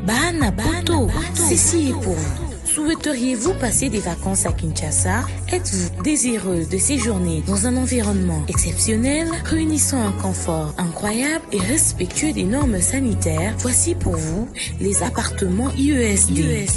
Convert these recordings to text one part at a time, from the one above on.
Bana Poto, ceci est pour vous. Souhaiteriez-vous passer des vacances à Kinshasa? Êtes-vous désireuse de séjourner dans un environnement exceptionnel, réunissant un confort incroyable et respectueux des normes sanitaires? Voici pour vous les appartements IESD.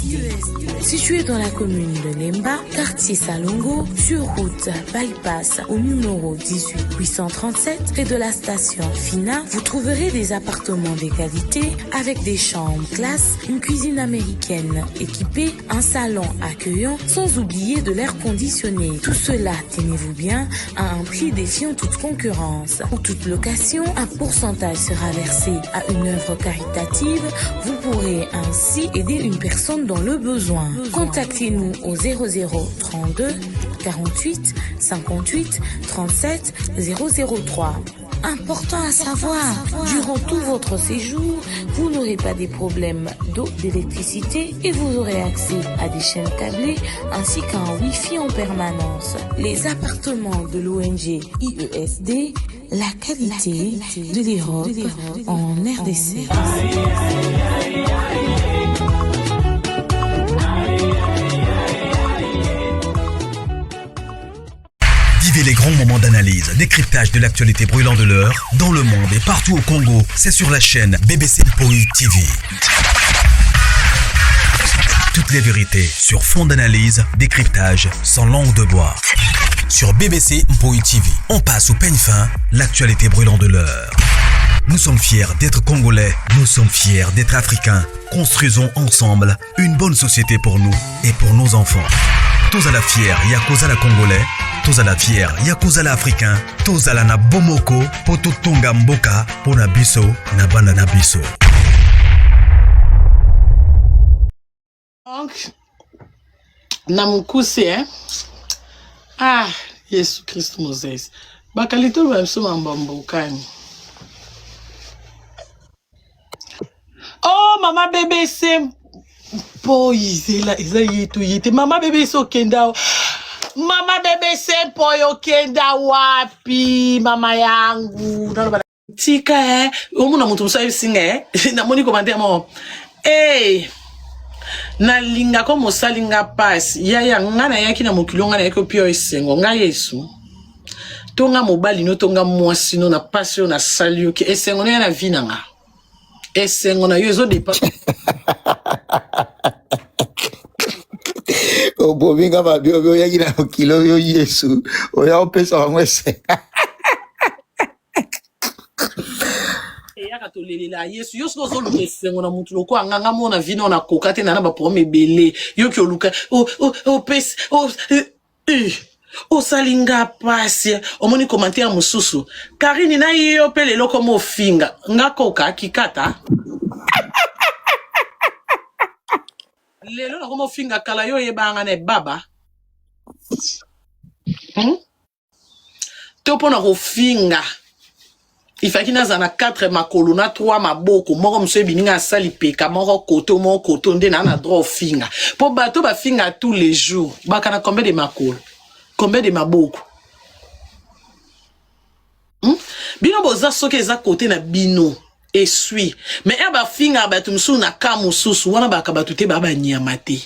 Situés dans la commune de Lemba, quartier Salongo, sur route Bypass au numéro 18837, près de la station Fina, vous trouverez des appartements de qualité avec des chambres classe, une cuisine américaine équipée, un salon accueillant, sans oublier de l'air conditionné. Tout cela, tenez-vous bien, à un prix défiant toute concurrence. Pour toute location, un pourcentage sera versé à une œuvre caritative. Vous pourrez ainsi aider une personne dans le besoin. Contactez-nous au 0032 48 58 37 003. Important à savoir, durant tout votre séjour, vous n'aurez pas des problèmes d'eau, d'électricité et vous aurez accès à des chaînes câblées ainsi qu'à un Wi-Fi en permanence. Les appartements de l'ONG IESD, la qualité de l'Europe en RDC. Vivez les grands moments d'analyse, décryptage de l'actualité brûlante de l'heure, dans le monde et partout au Congo. C'est sur la chaîne BBC Mpoi TV. Toutes les vérités sur fond d'analyse, décryptage, sans langue de bois. Sur BBC Mpoi TV, on passe au peigne fin, l'actualité brûlante de l'heure. Nous sommes fiers d'être Congolais, nous sommes fiers d'être Africains. Construisons ensemble une bonne société pour nous et pour nos enfants. Tous à la fière, Yakoza la Congolais. Tous à la fière, Yakuza la africain, tous à la na bomoko, poto tonga mboka, pona biso, na banda na biso. Donc, namukuse, hein? Ah, Yesu Christ Moses. Bakalito bamso mambambokani. Oh, mama bébé, c'est... Po, izela yetu yete. Mama bébé, so kendao. Mama bebe sempo yo kenda wapi mama yangu tika omuna mutu musayo singa na moni komande mo na linga ko mosalinga pass ya ngana yaki na mokilo ngana yako pio esengo nga Yesu tonga mobali no tonga mwasi no na passion na salio ki esengo na vie nga esengo na yo zo depa Obobinga mabio yaki na kilo yo Yesu oya opesa wamwese yaka tolelela Yesu yo so zo lukesengo na mutu loko anganga mona vino na kokate na ba prome belé yo ki oluka o pes o salinga pasi omoni commentaire mususu Karine na yo pele loko mo finga ngakoka kikata lelo na komo finga kala yo yebanga ne baba topo na ko finga ifaki na zana 4 makolo na 3 maboko moko mso bininga sali peka moko koto nde na droit finga po bato ba finga tous les jours baka na combien de makolo combien de maboko bino boza soke eza côté na bino esui mais eba finga batu msu na kamususu wana bakabatu te baba nyamate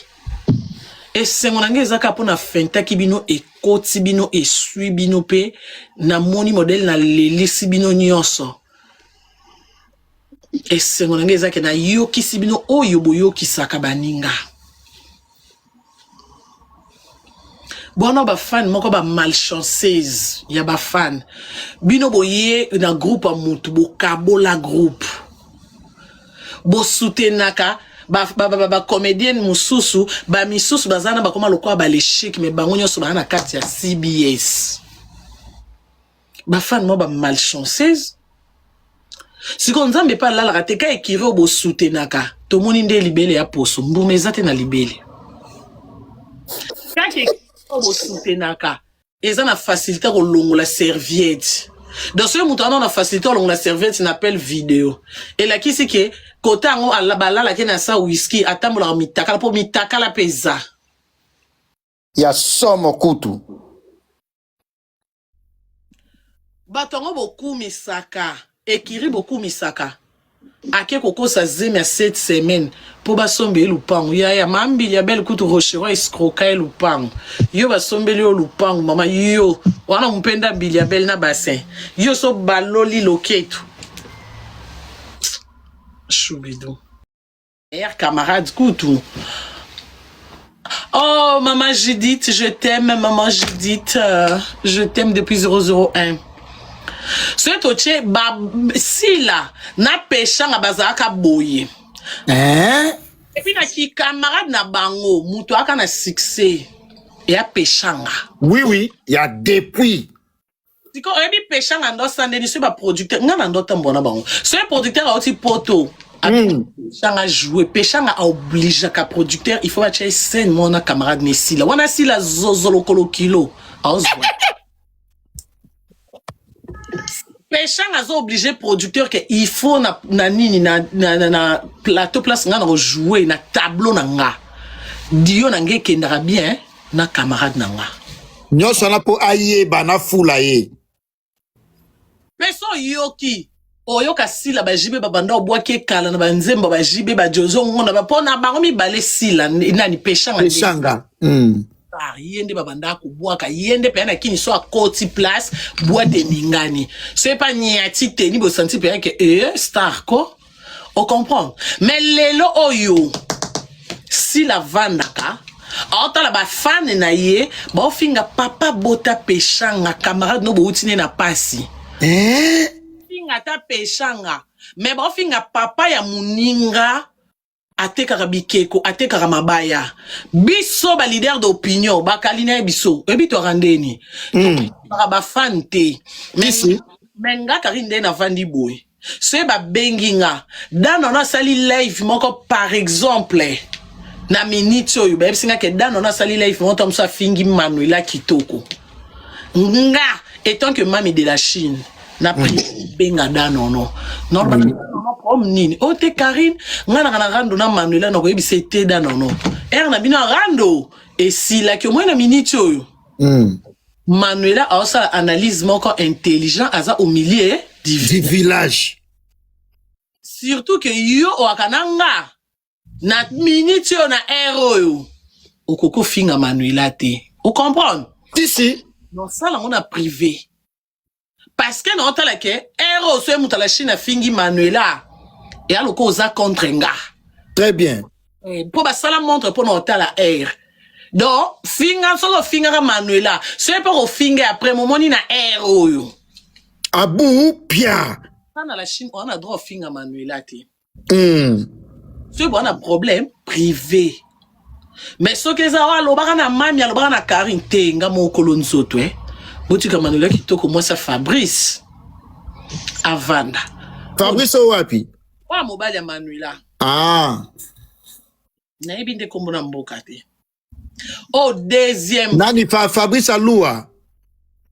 esengo nange ezaka pona fenta ki bino ekoti bino esui bino pe na moni modèle na lelisi bino nyonso esengo nange ezaka na yokisi bino oyo boyokisaka baninga Bono ba fan moko ba malchanceuse ya ba fan bino boye na groupe a mutu bo kabola groupe bo soutenaka ba comédienne mususu ba misusu bazana ba koma lokwa ba l'échec mais bango nyoso ba na carte ya CBS ba fan mo ba malchanceuse siko nzambe pa la rate ka ekiro bo soutenaka to moni nde libele ya poso mbumeza te na libele kake obo soutenaka eza na facilité ko longola serviette dans ce moment on a facilité ko longola serviette n'appelle vidéo et la kisi ke kota ngo ala balala ke na sa whisky atambola mitaka po mitaka la pesa ya somo kutu batongo boku misaka ekiri boku misaka ake kokosa zemi ya 7 semaines po basombeli lupango yaya mambili ya belle kutu rochero escroka e lupango yo basombeli yo lupango mama yo wana mpenda mbili ya belle na bassin yo so baloli loketu choubido camarade kutu. Oh maman Judith, je t'aime maman Judith, je t'aime depuis 001. Ce toche ba sila na peshanga bazaka boye. Et puis na ki camarade na bango muto aka na succès et a peshanga. Oui, il y a depuis. Diko ebi peshanga ndo sande ni se ba producteur ngana ndo tambona bango. Ce producteur a aussi poto. Peshanga jouer, peshanga a obligé ka producteur, il faut acheter scène mon camarade ne sila. Wana sila zozolo kolo kilo. Peshanga zo obligé producteur que il faut na nini na plateau place nga na jouer na tableau na nga. Dio na nge kendara bien na camarade na nga. Nyoso na po aye bana fula ye. Peso yoki oyo kasila bajibe babanda obwake kala na banzemba bajibe bajozo ngona bapona bango mibale sila nani peshanga. Yende babanda kubwaka yende pe na kini so akoti place boîte ningani c'est pas niati teni bo senti pe que star ko on comprend mais lelo oyo si la vandaka ota la ba fan na ye ba finga papa bota peshanga camarade no bo utine na pasi finga ta peshanga mais ba finga papa ya muninga atekaka bikeko atekaka mabaya biso ba leader d'opinion bakalina biso ebito randeni ba fan te menga karinde na vandi boy se ba benginga dano na sali live moko par exemple na minute oyo ba bisinga ke dano na sali live moko msa fingi Manuela Kitoko nga étant que mami de la Chine na pris benga dano no comme nini o te Karine ngana kana rando na Manuela na ko yebise te dano no na bino rando et si la que moi na minute oyo Manuela a sa analyse moko intelligent aza au milieu du village surtout que yo o akananga na minute yo na héros o koko finga Manuela te o comprendre si non ça la on a privé parce que non tala ke héros so mutala Chine fingi Manuela et aloko oza contre nga très bien pour ba sala montre pour non tala air donc finga solo finga Manuela c'est pour au finga après moment ni na héros yo abou pia na la Chine on a droit finga Manuela te c'est bon un problème privé mais ce que ça lo baka na mami lo baka na Karine te nga mo kolonzo to Boutika Manuela Kitoko moi ça Fabrice Avanda Fabrice wapi wa mobile ya Manuela na ebinde kombo na mboka te au deuxième nani Fabrice alua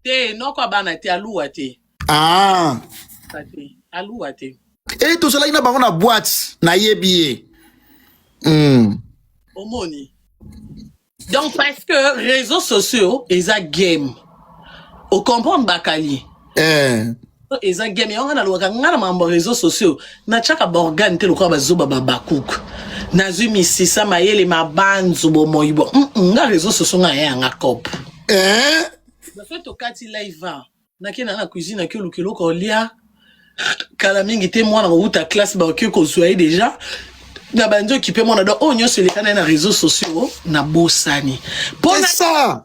te noko bana te alua te alua te et tout cela ina bango na boîte na yebié omoni donc parce que réseaux sociaux eza game au comprendre bakali eza game yonga na loka ngana mambo réseaux sociaux na chaka borgane te lokwa bazoba babakuk na zumi sisa mayele mabanzu bo moyibo nga réseaux sociaux nga yanga cop ba fait to kati live na kina na cuisine ke lukelo ko lia kala mingi te mwana uta classe ba ke ko soye déjà na banjo qui peut mona do onyo se lekana na réseaux sociaux na bosani pour ça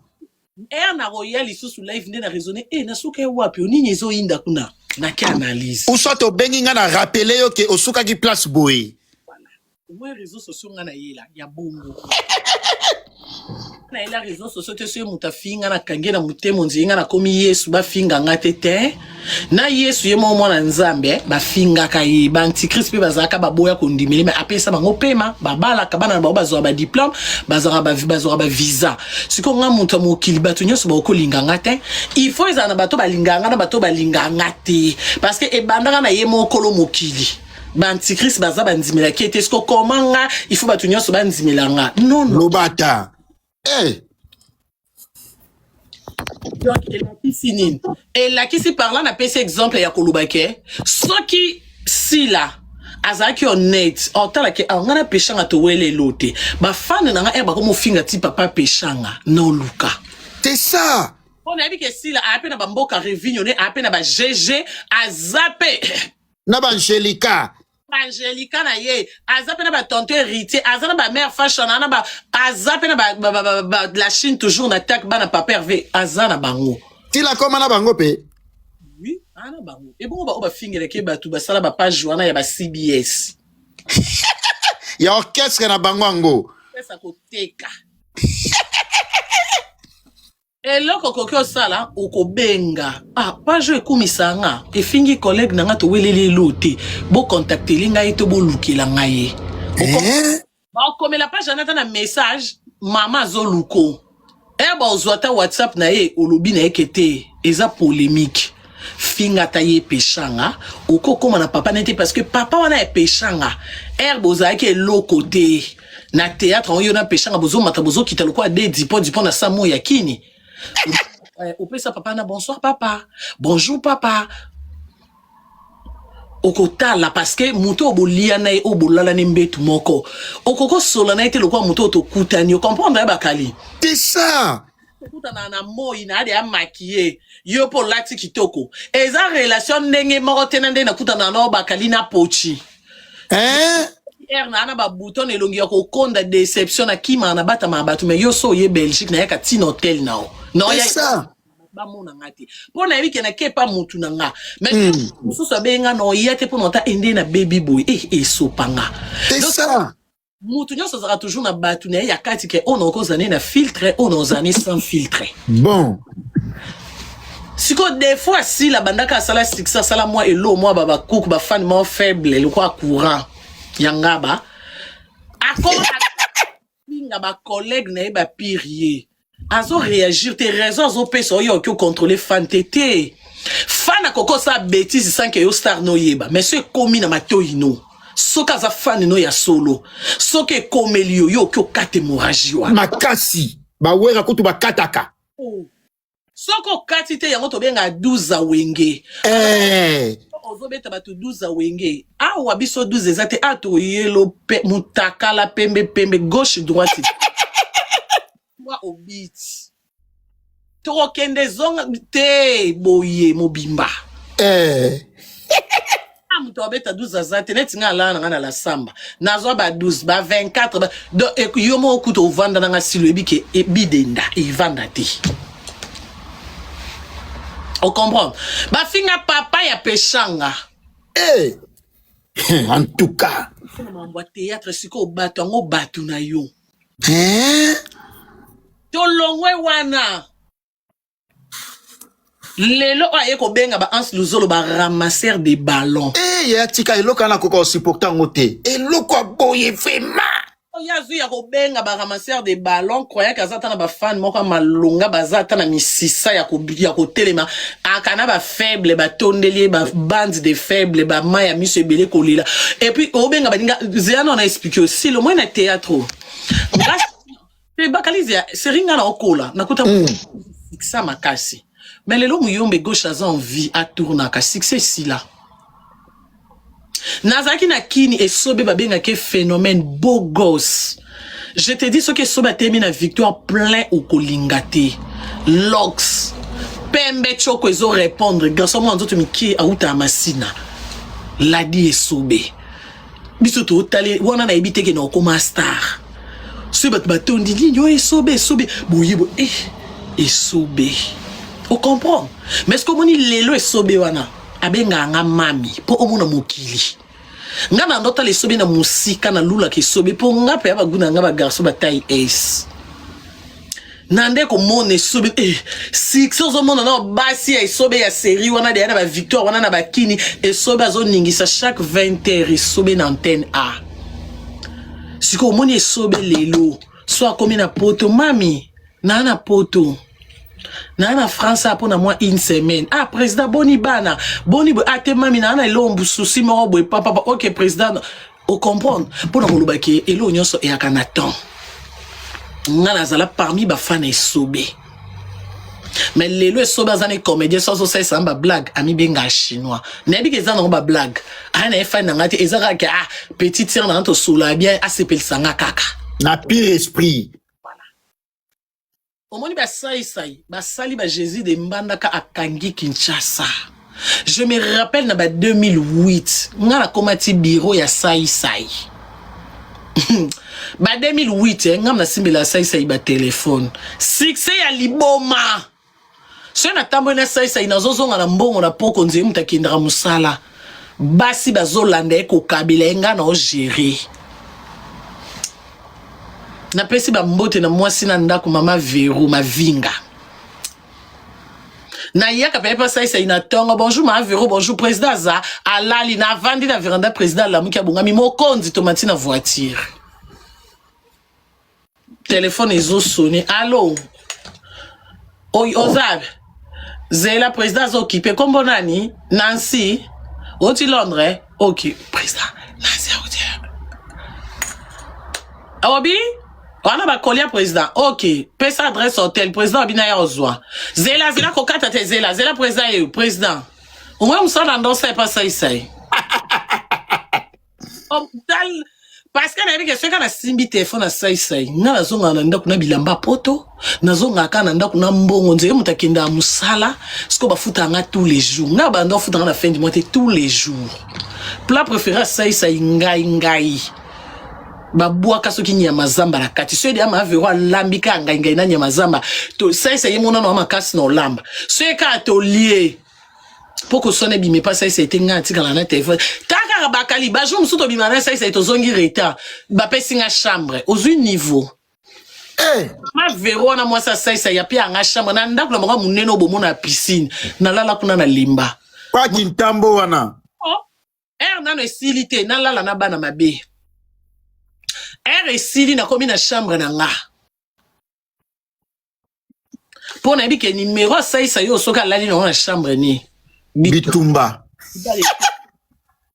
na royal iso su live nde na raisonner na suka wapi onini ezo inda kuna na ki analyse ou soit to bengi nga na rappeler yo ke osuka ki place boy moi réseaux sociaux nga na yela ya bongo na ela réseaux sociaux te so muta finga na kangena mutemo nzinga na komi Yesu ba finga ngate te na Yesu ye mo mwana nzambe ba finga ka yi ba antichrist pe bazaka ba boya ko ndimeli mais apesa bango pema ba bala ka bana ba bazwa ba diplôme bazara ba visa siko nga muta mokili bato nyoso ba ko linga ngate il faut ezana bato ba linga nga na bato ba linga ngate parce que e bandaka na ye mo kolo mokili ba antichrist baza ba ndimela ki était ce ko komanga il faut bato nyoso ba ndimela nga non lobata donc et là qui si parlant na pese exemple ya kolubake soki sila azaki honnête otala ke ngana peshanga to wele lote ba fan na nga ba ko mo finga ti papa peshanga no luka c'est ça on a dit que si la appena ba mboka revignone appena ba GG azape na ba Angelica na ye azape na ba tonton héritier azana ba mère fashion na ba azape na ba la Chine toujours n'attaque ba na papa Hervé azana bango ti la koma na bango pe oui ana bango et bon ba fingere ke ba tu ba sala ba page wana ya ba CBS ya orchestre na bango ango pesa ko teka eloko kokyo sala okobenga page ekumisanga efingi collègue nanga to welele lote bo contacter linga ito bo lukela ngaye ba komela page na message mama zo luko ba ozwata WhatsApp na ye olobi na ekete eza polémique finga taye peshanga okokoma na papa nete parce que papa wana e peshanga boza ke lokote na théâtre on yona peshanga bozo mata bozo kitalo kwa de dipo na samo ya kini opesa papa na bonsoir papa bonjour papa okotala parce que muto obolia na obolala ne mbetu moko okoko sola na ete lokwa muto to kutani o comprendre ba kali c'est ça kutana na moi na de amakier yo po lati kitoko eza relation ndenge moko tena ndena kutana na bakali na pochi na ba bouton elongi ya kokonda déception na kima na bata mabatu mais yo so ye Belgique na yaka tin hotel nao no ya ça ba mona ngati pona yiki na kepa mutu na nga mais mususu benga no yete pona ta ende na baby boy sopanga c'est ça mutu nyoso sera toujours na batu na ya kati ke on encore zané na filtre on ozane sans filtre bon siko des fois si la bandaka sala sixa sala moi elo moi baba cook ba fan mo faible le quoi courant yangaba akoma pinga ba collègue na ba pirier azo réagir tes raisons zo peso yo ki contrôler fan tété fan akoko sa bêtise sans que yo star no yeba mais ce komi na matoino soka za fan no ya solo soke komelio yo ki okate moraji wa makasi ba wera kutu ba kataka soko kati te yango to benga 12 wenge ozobeta bato 12 wenge awa biso 12 ezate ato yelo pe mutakala pembe gauche droite wa obit to kende zonga te boye mobimba amuto obeta 12 azate neti nga lana na la samba nazo ba 12 ba 24 ba yo mo kuto vanda nga silo ebike ebidenda evanda te. On comprend. Ba finga papa ya peshanga. En tout cas. On va théâtre siko batu ngo batu na yo. To longwe wana. Lelo ayeko benga ba ans luzolo ba ramasser des ballons. Ya tika eloko na koko supportant ngote. Eloko boye fema. Yazu ya kobenga ba ramasser des ballons croyait kazata na ba fan moko malonga bazata na misisa ya ko telema akana ba faible ba tondelier ba bande de faible ba maya miso ebele kolila et puis obenga baninga ziano na expliquer aussi le moins na théâtre pe bakalizia seringa na okola nakuta fixa makasi mais lelo muyombe gauche aza en vie a tourna ka succès si là. Nazaki na kini et sobe babenga ke phénomène beau gosse. Je te dis ce que sobe termine na victoire plein au kolingate. Lox. Pembe choko ezo répondre garçon mo nzoto miki auta masina. Ladi e sobe. Biso to tali wana na ebite ke na okoma star. Sobe batondi linyo e sobe boyebo e sobe. On comprend. Mais est-ce que moni lelo e sobe wana abenga nga mami po omuna mokili nga na ndota le sobe na musika na lula ke sobe po nga pe abaguna nga ba garso ba taille S nande ko mone sobe six zo mona na basi ya sobe ya série wana de na ba victoire wana na ba kini e sobe azo ningisa chaque 20h sobe na antenne A siko moni sobe lelo so akomi na poto mami na poto na France pour na moi une semaine président boni bana boni ate mami na elombu souci moko boy papa OK président o comprendre pour na koloba ke elo nyonso e akana temps nga nazala parmi ba fan esobe Mais lelo so bazane comédien so ça c'est un blague ami benga chinois. Nebi ke zana ba blague. Ana fa na ngati ezaka ke petit tir na to sola bien asepel sanga kaka. Na pire esprit. Omoni ba sali ba Jésus de Mbandaka akangi Kinshasa. Je me rappelle na ba 2008, nga na komati bureau ya sai. Ba 2008 nga na simbela sai ba téléphone. Succès ya liboma. So na tambo na sai na zozonga na mbongo na poko nzee mutakindra musala. Basi bazolanda eko kabila nga na o gérer. Na pesi ba mbote na mwasi na ndako mama Véro mavinga. Na yaka pepa sai na tonga bonjour mama Véro bonjour président za alali na vandi na veranda président la muki abunga mi mokonzi tomati na voiture. Téléphone ezo sonné allô. Oi Ozab. Zela président zo occupé kombo nani Nancy oti Londres OK président Nancy oti. Awobi on a ba colia président. OK. Pesa adresse hôtel président abina ya ozwa. Zela kokata te zela président et président. On va m'sala dans ça pas ça ici. Parce que na bika seka na simbi téléphone na sai. Na zonga na ndako na bilamba poto. Na zonga kana ndako na mbongo nze mutakenda musala. Siko bafuta nga tous les jours. Na ba ndo futa na fin du mois tous les jours. Plat préféré sai ngai. Babua kasoki nyama zamba la kati so dia ma Véro lambika ngai na nyama zamba to sai yemona no makasi no lamba so ka to lié poko sone bime pas sai était ngati kala na téléphone taka bakali ba jour musuto bima na sai to zongi reta ba pesinga chambre aux un niveau ma Véro na moi sai ya pia nga chambre na ndako na monga muneno bomo na piscine na lala kuna na limba Kwa kintambo wana nano esilité na lala na bana mabe esili na komi na chambre na nga. Pour na bike numéro saisa yo soka lali na chambre ni. Bitumba.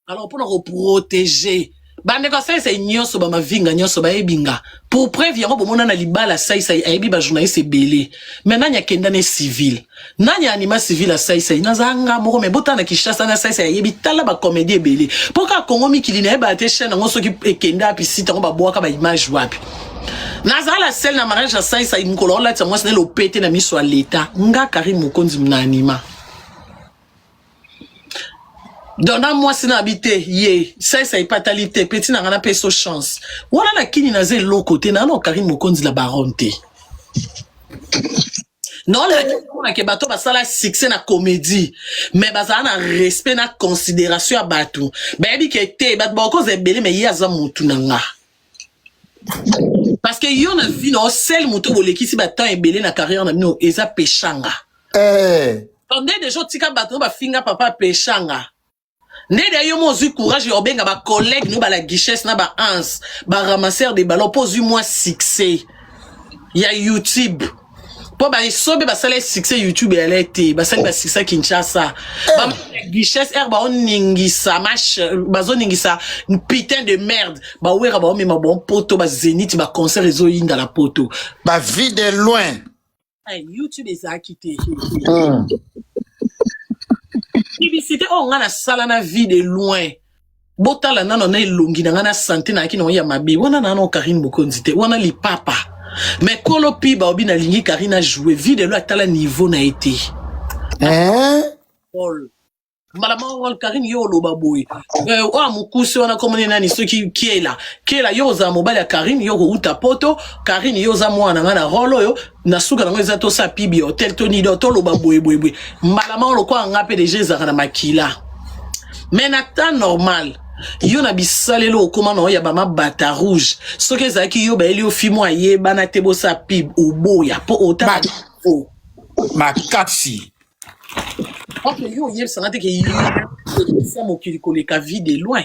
Alors pour nous protéger. Bande ko saisa nyonso ba mavinga nyonso ba ebinga. Pour preuve yango bomona na libala saisa ebi ba journaliste belé. Maintenant nya kenda ne civil. Nanya anima civil a saisa nazanga moko me botana Kinshasa na saisa yebi tala ba comédie belé. Pourquoi Congo mikili na ba te chaîne ngo soki ekenda pi site ngo ba boaka ba image wapi. Nazala celle na mariage a saisa imkolo la tsa mwasi ne lo pété na miso à l'état. Nga Karim Mokonzi mna anima. Dona moi si na habité ye ça est fatalité petit na ngana peso chance wala na kini na ze lo côté na no Karim Mokonzi la baronté non la ke bato basala succès na comédie mais bazana na respect na considération à bato baby ke te bat boko ze belé mais yaza mutu nanga parce que yo na vie no sel mutu boleki si batan e belé na carrière na no eza pechanga tondé des gens tika bato ba finga papa pechanga. Nede yo mo zu courage yo benga ba collègue nous ba la guichesse na ba ans ba ramasseur de ballons pose moi succès ya YouTube po ba sobe ba sala succès YouTube elle était ba sala ba succès Kinshasa ba guichesse ba on ningisa match ba zo ningisa une putain de merde ba wera ba me ma bon poto ba Zénith ba concert ezo yinda la poto ba vie de loin YouTube est quitté. Publicité on a la sala na vie de loin. Botala nano na elongi na ngana santé na kino ya mabi. Wana nano Karim Mokonzi te. Wana li papa. Mais kolo pi ba obi na lingi Karina jouer vie de loin atala niveau na été. Malama wal Karim yo lo baboy. O mukuse wana komone nani so ki est là yo za mobile ya Karim yo uta poto Karim yo za mwana ngana rolo yo na suka na ngeza to sa pibi hotel Tony do to lo baboy boy malama lo kwa ngape de jeza na makila mais na temps normal yo na bisalelo okoma no ya ba mabata rouge so ke za ki yo ba eli ofimo aye bana tebo sa pib oboya po ota o makasi. Ok, yo yeb sanate ke yo ça mo ki ko le ka vie de loin.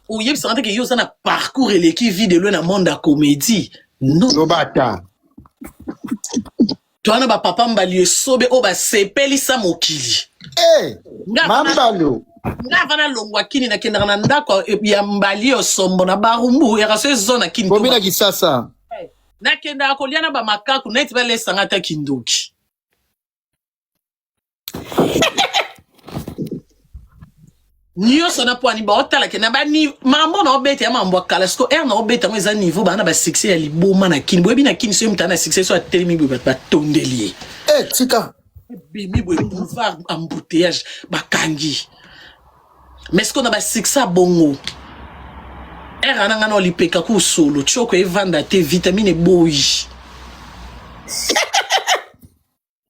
Ou yeb sanate ke yo ça na parcours et qui vie de loin na monde de comédie. Non. Lobata. Toi na ba papa mbali sobe o ba sepeli sa mokili. Mambalo. Nga vana longwa kini na kenda na ndako ya mbali osombo na barumbu ya kaso zona kini. Bomina kisasa. nakenda kolia na ba makaku neti ba lesanga ta kindoki nyonso na poani ba otala ke na ba ni mambo na obete ya mambo kala sko na obete mo eza niveau ba na ba succès ya liboma na kini boyebi na kini so mutana succès so atelemi bo ba tondeli tika bimi boye boulevard embouteillage bakangi mais ce qu'on a ba succès bongo ananga no lipeka ku solo choko evanda te vitamine boy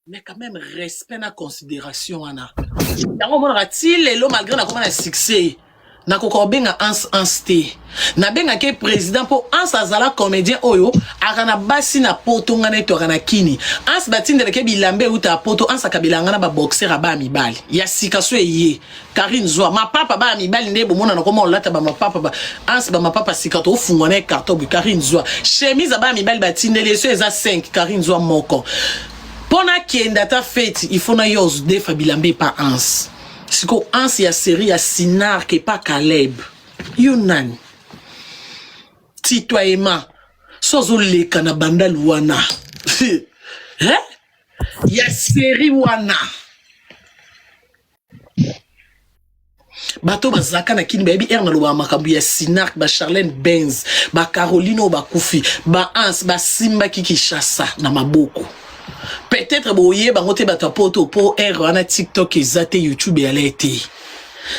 mais quand même respect na considération ana yango mona ratil lelo malgré na comment na succès na kokobenga ans te na benga ke président po ans azala comédien oyo akana basi na poto ngana to kana kini ans batindele ke bilambe uta poto ans akabilanga na ba boxer aba mibali ya sikaso eye Karine Zwa ma papa ba mibali nde bomona na koma olata ba ma papa ba ans ba ma papa sikato ofungwa na carton bu Karine Zwa chemise aba mibali batindele so eza 5 Karine Zwa moko pona kienda ta fête il faut na yos de fabilambe pa ans siko ans ya série ya Sinar ke pa Caleb Yunan Titoyema sozo leka na banda luana ya série wana bato bazaka na kini baby na loba makambu ya Sinar ba Charlène Benz ba Carolino ba Kufi ba ans ba Simba Kikishasa na maboko peut-être boye bangote bato poto po wana TikTok ezate YouTube ya leti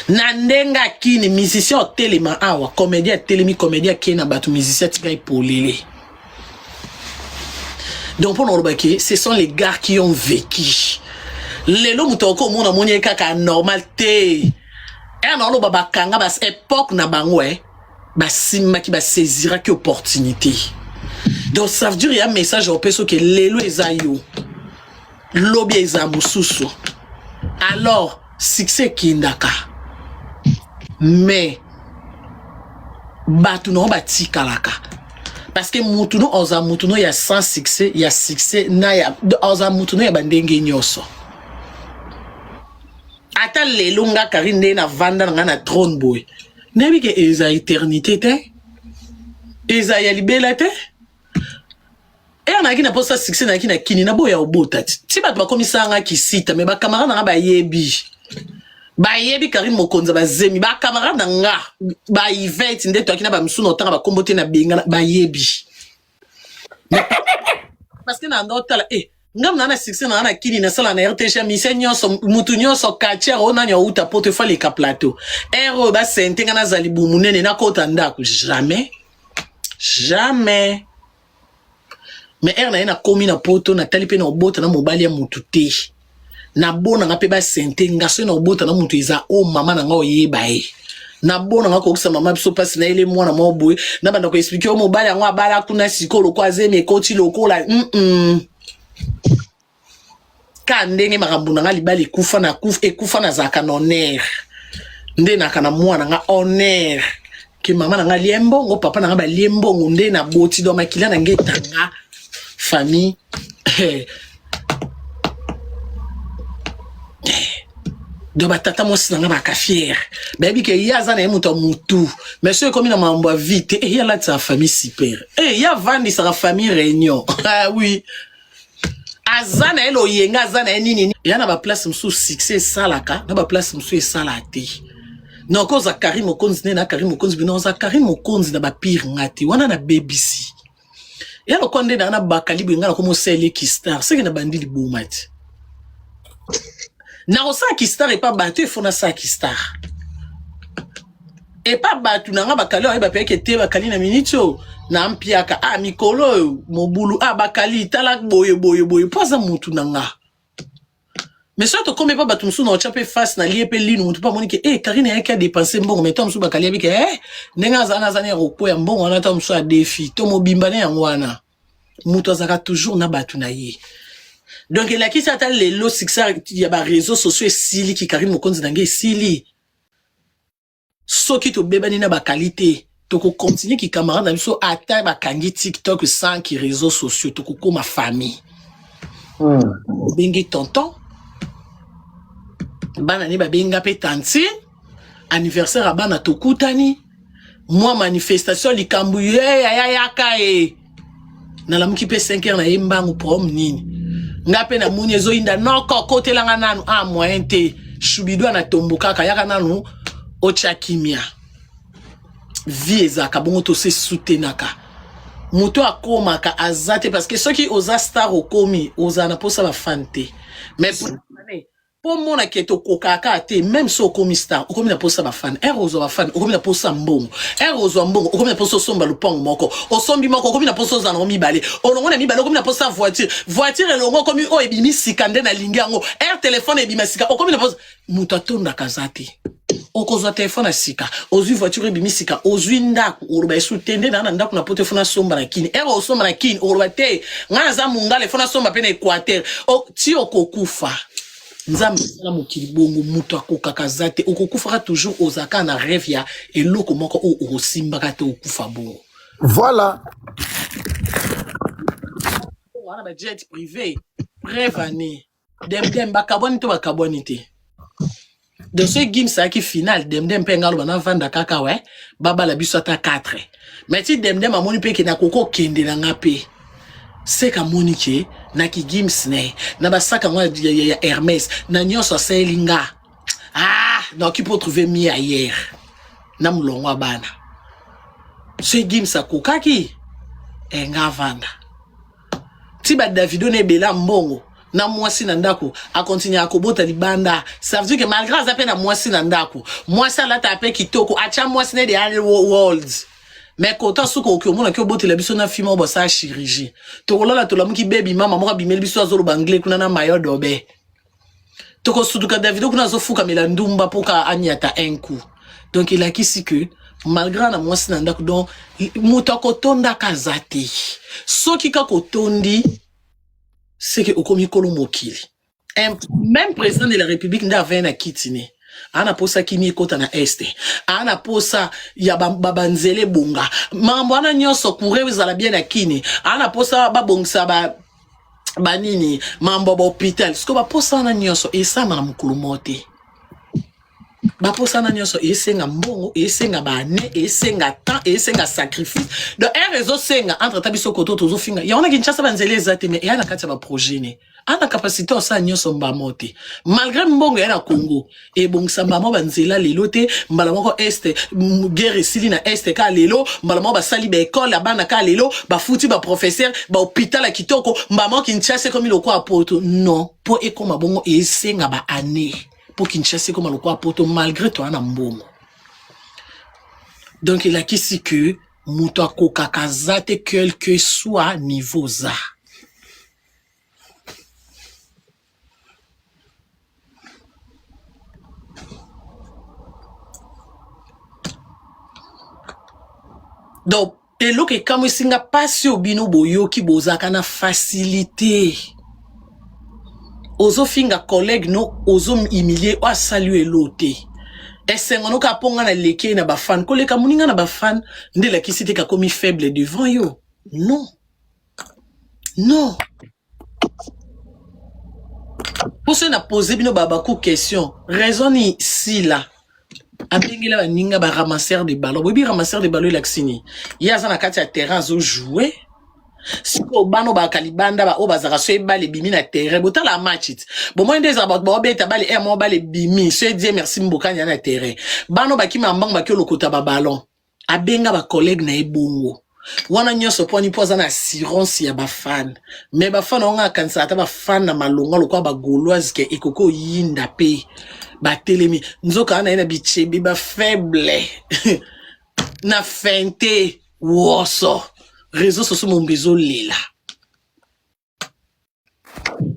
na ndenga kini musicien telema awa comédien telemi comédien kena bato musicien tika ipolele donc pour nous ce sont les gars qui ont vécu lelo mutoko mona monye kaka normal te na lo baba kanga bas époque na bangwe ba simma ki ba saisira que opportunité. Donc ça veut dire il y a un message au peso que lelo ezayo lobby eza mususu alors succès kindaka mais batu no batikalaka parce que mutuno oza mutuno ya sans succès ya succès na ya oza mutuno ya bandenge nyoso ata lelo nga Karine na vanda nga na trône boy nebi ke eza éternité te eza ya libela te na kina posa succès na kina kini na boya obota ti bato bakomisanga kisita me ba camarade nga bayebi Karim Mokonza bazemi ba camarade nga ba Yvette ndeto akina ba msuna otanga ba kombote na benga bayebi parce que na ndotala ngam na succès na kini na sala na RTG misenyo so mutu nyoso katia ona nyo uta portefeuille ka plateau ba sentenga na zalibu munene na kota ndako jamais mais na komi na poto na talipe na obota na mobali ya mutu te na bona nga pe ba sente ngaso na obota na mutu eza o mama na nga oyeba na bona nga ko mama biso pasi na ile mwana mo boy na banda ko expliquer o mobali yango abala kuna sikolo kwa zeme koti lokola ka ndenge makambu na nga libali ekufa na zaka na honneur nde na kana mwana nga honneur ke mama na nga liembo ngo papa na nga ba liembo nde na boti do makila na ngetanga famille do batata mosi nga baka fier baby ke yaza na muto mutu mais so comme na mambo vite ya la ta famille super ya vandi sa famille réunion ah oui azana elo yenga azana nini ya na ba place msu succès salaka na ba place msu salate non koza Karim Mokonzi na Karim Mokonzi bino za Karim Mokonzi na ba pire ngati wana na BBC ya lo konde na bakali ngana ko moseli Kistar c'est que na bandili bomati na osa Kistar et pas battu fona sa Kistar et pas battu na nga bakali ba peke te bakali na minito na ampiaka mikolo mobulu bakali tala boye poza mutu na nga mais surtout comme pas battu musu na ochape face na liepe linu mutu pa monike Karine yake a dépenser mbongo mais to musu bakali abike nenga zana roko ya mbongo na to musu a défi to mobimbane ya wana mutu azaka toujours na batu na ye donc il a qui s'attend les lots succès il y a ba réseaux sociaux sili ki Karim Mokonzi nange sili soki to bebani na ba qualité to ko continuer ki camarade na biso ata ba kangi TikTok sans ki réseaux sociaux to ko ma famille bengi tonton bana ni ba benga pe tanti anniversaire a bana to kutani moi manifestation likambu ya na la muki pe 5 heures na yembangu prom nini nga pe na muni ezo inda noko kote langa nanu moyen te shubidwa na tomboka kayaka nanu ocha kimia vie ezaka bongo to se soutenaka moto akomaka azate parce que ceux qui osa star okomi oza na posa ba fante mais pour mona keto kokaka te même so okomi star okomi na posa ba fan ozo ba fan okomi na posa mbongo ozo mbongo okomi na posa somba lupango moko osombi moko okomi na posa za na mibale olongo na mibale okomi na posa voiture elongo komi o ebimi sikande na lingango téléphone ebima sika okomi na posa muto atonda kazate okozwa telefone asika ozwi voiture ebimi sika ozwi ndaku oloba esutende na ndaku na pote fona somba na kini osomba na kini oloba te ngana za mungale fona somba pe na Equateur ti okokufa nzambe na mokili bongo muto akokaka zate okokufa toujours ozaka na rêve ya eloko moko o osimbaka te okufa bongo voilà wana ba jet privé prévané dem bakaboni to bakaboni te de ce game ça qui final dem pengalo bana vanda kaka ouais baba la biso ata 4 mais ti dem amoni pe ke na koko kende na ngape c'est ka moni ke na ki games ne na basaka ngwa ya Hermès na nyoso selinga donc il peut trouver mieux ailleurs na mulongwa bana ce game ça kokaki enga vanda ti ba Davido ne bela mbongo na mwasi na ndako a continuer à kobota libanda ça veut dire que malgré ça na mwasi na ndako mwasi la tape kitoko acha mwasi ne de worlds mais kota suko ko mona ko bota la biso na film bo sa chirurgie to lola to la muki baby mama mo bimeli biso azolo bangle kuna na mayo dobe to ko suduka Davido kuna zo fuka melandumba poka anyata un coup donc il a qu'ici que malgré na mwasi na ndako donc muto ko tonda kazati soki ka ko tondi c'est que okomi kolo mokili même président de la république nda vena kitine ana posa kimi kota na este ana posa ya babanzele bunga mambo ana nyoso kure wizala bien na kini ana posa babongsa banini mambo ba hôpital sko ba posa na nyoso esama na mukulu mote ba posa na nyoso esenga mbongo esenga bane esenga temps esenga sacrifice de un réseau senga entre tabiso koto tozo finga ya ona kinchasa banzele ezate mais ya na kati ba projet ne ana capacité osa nyoso mbamote malgré mbongo ya na Congo e bongsa mbamo banzela lelo te mbala moko este guerre sili na este ka lelo mbala moko ba sali ba école bana ka lelo ba futi ba professeur ba hôpital a kitoko mbamo kinchasa comme le quoi poto non po ekoma bongo esenga ba année pour Kinshasa comme le quoi poto malgré toi na mbongo donc il a qu'ici que muto kokakazate quel que soit niveau za donc et lo ke kamo singa pasi obino boyo ki bozaka na facilité ozo finga collègue no ozo humilier o saluer loté esengono ka ponga na leke na ba fan ko leka muninga na ba fan nde la kisite ka komi faible devant yo non pour se na poser bino baba ko question raison ni si là abengela ba ninga ba ramasseur de ballon bobi ramasseur de ballon laksini yaza na kati ya terrain zo jouer siko bano ba kalibanda ba obazaka so ebale bimi na terrain botala match it bon moi ndeza ba beta bale mo bale bimi so die merci mbokanya na terrain bano ba kima mbanga ba lokota ba ballon abenga ba collègue na ebongo wana nyoso poni poza na assurance ya ba fan mais ba fan onga kanisa ata ba fan na malonga lokwa ba gauloise ke ekoko yinda pe ba telemi nzoka na bichebi ba faible na fente woso réseaux sociaux mon besoin lila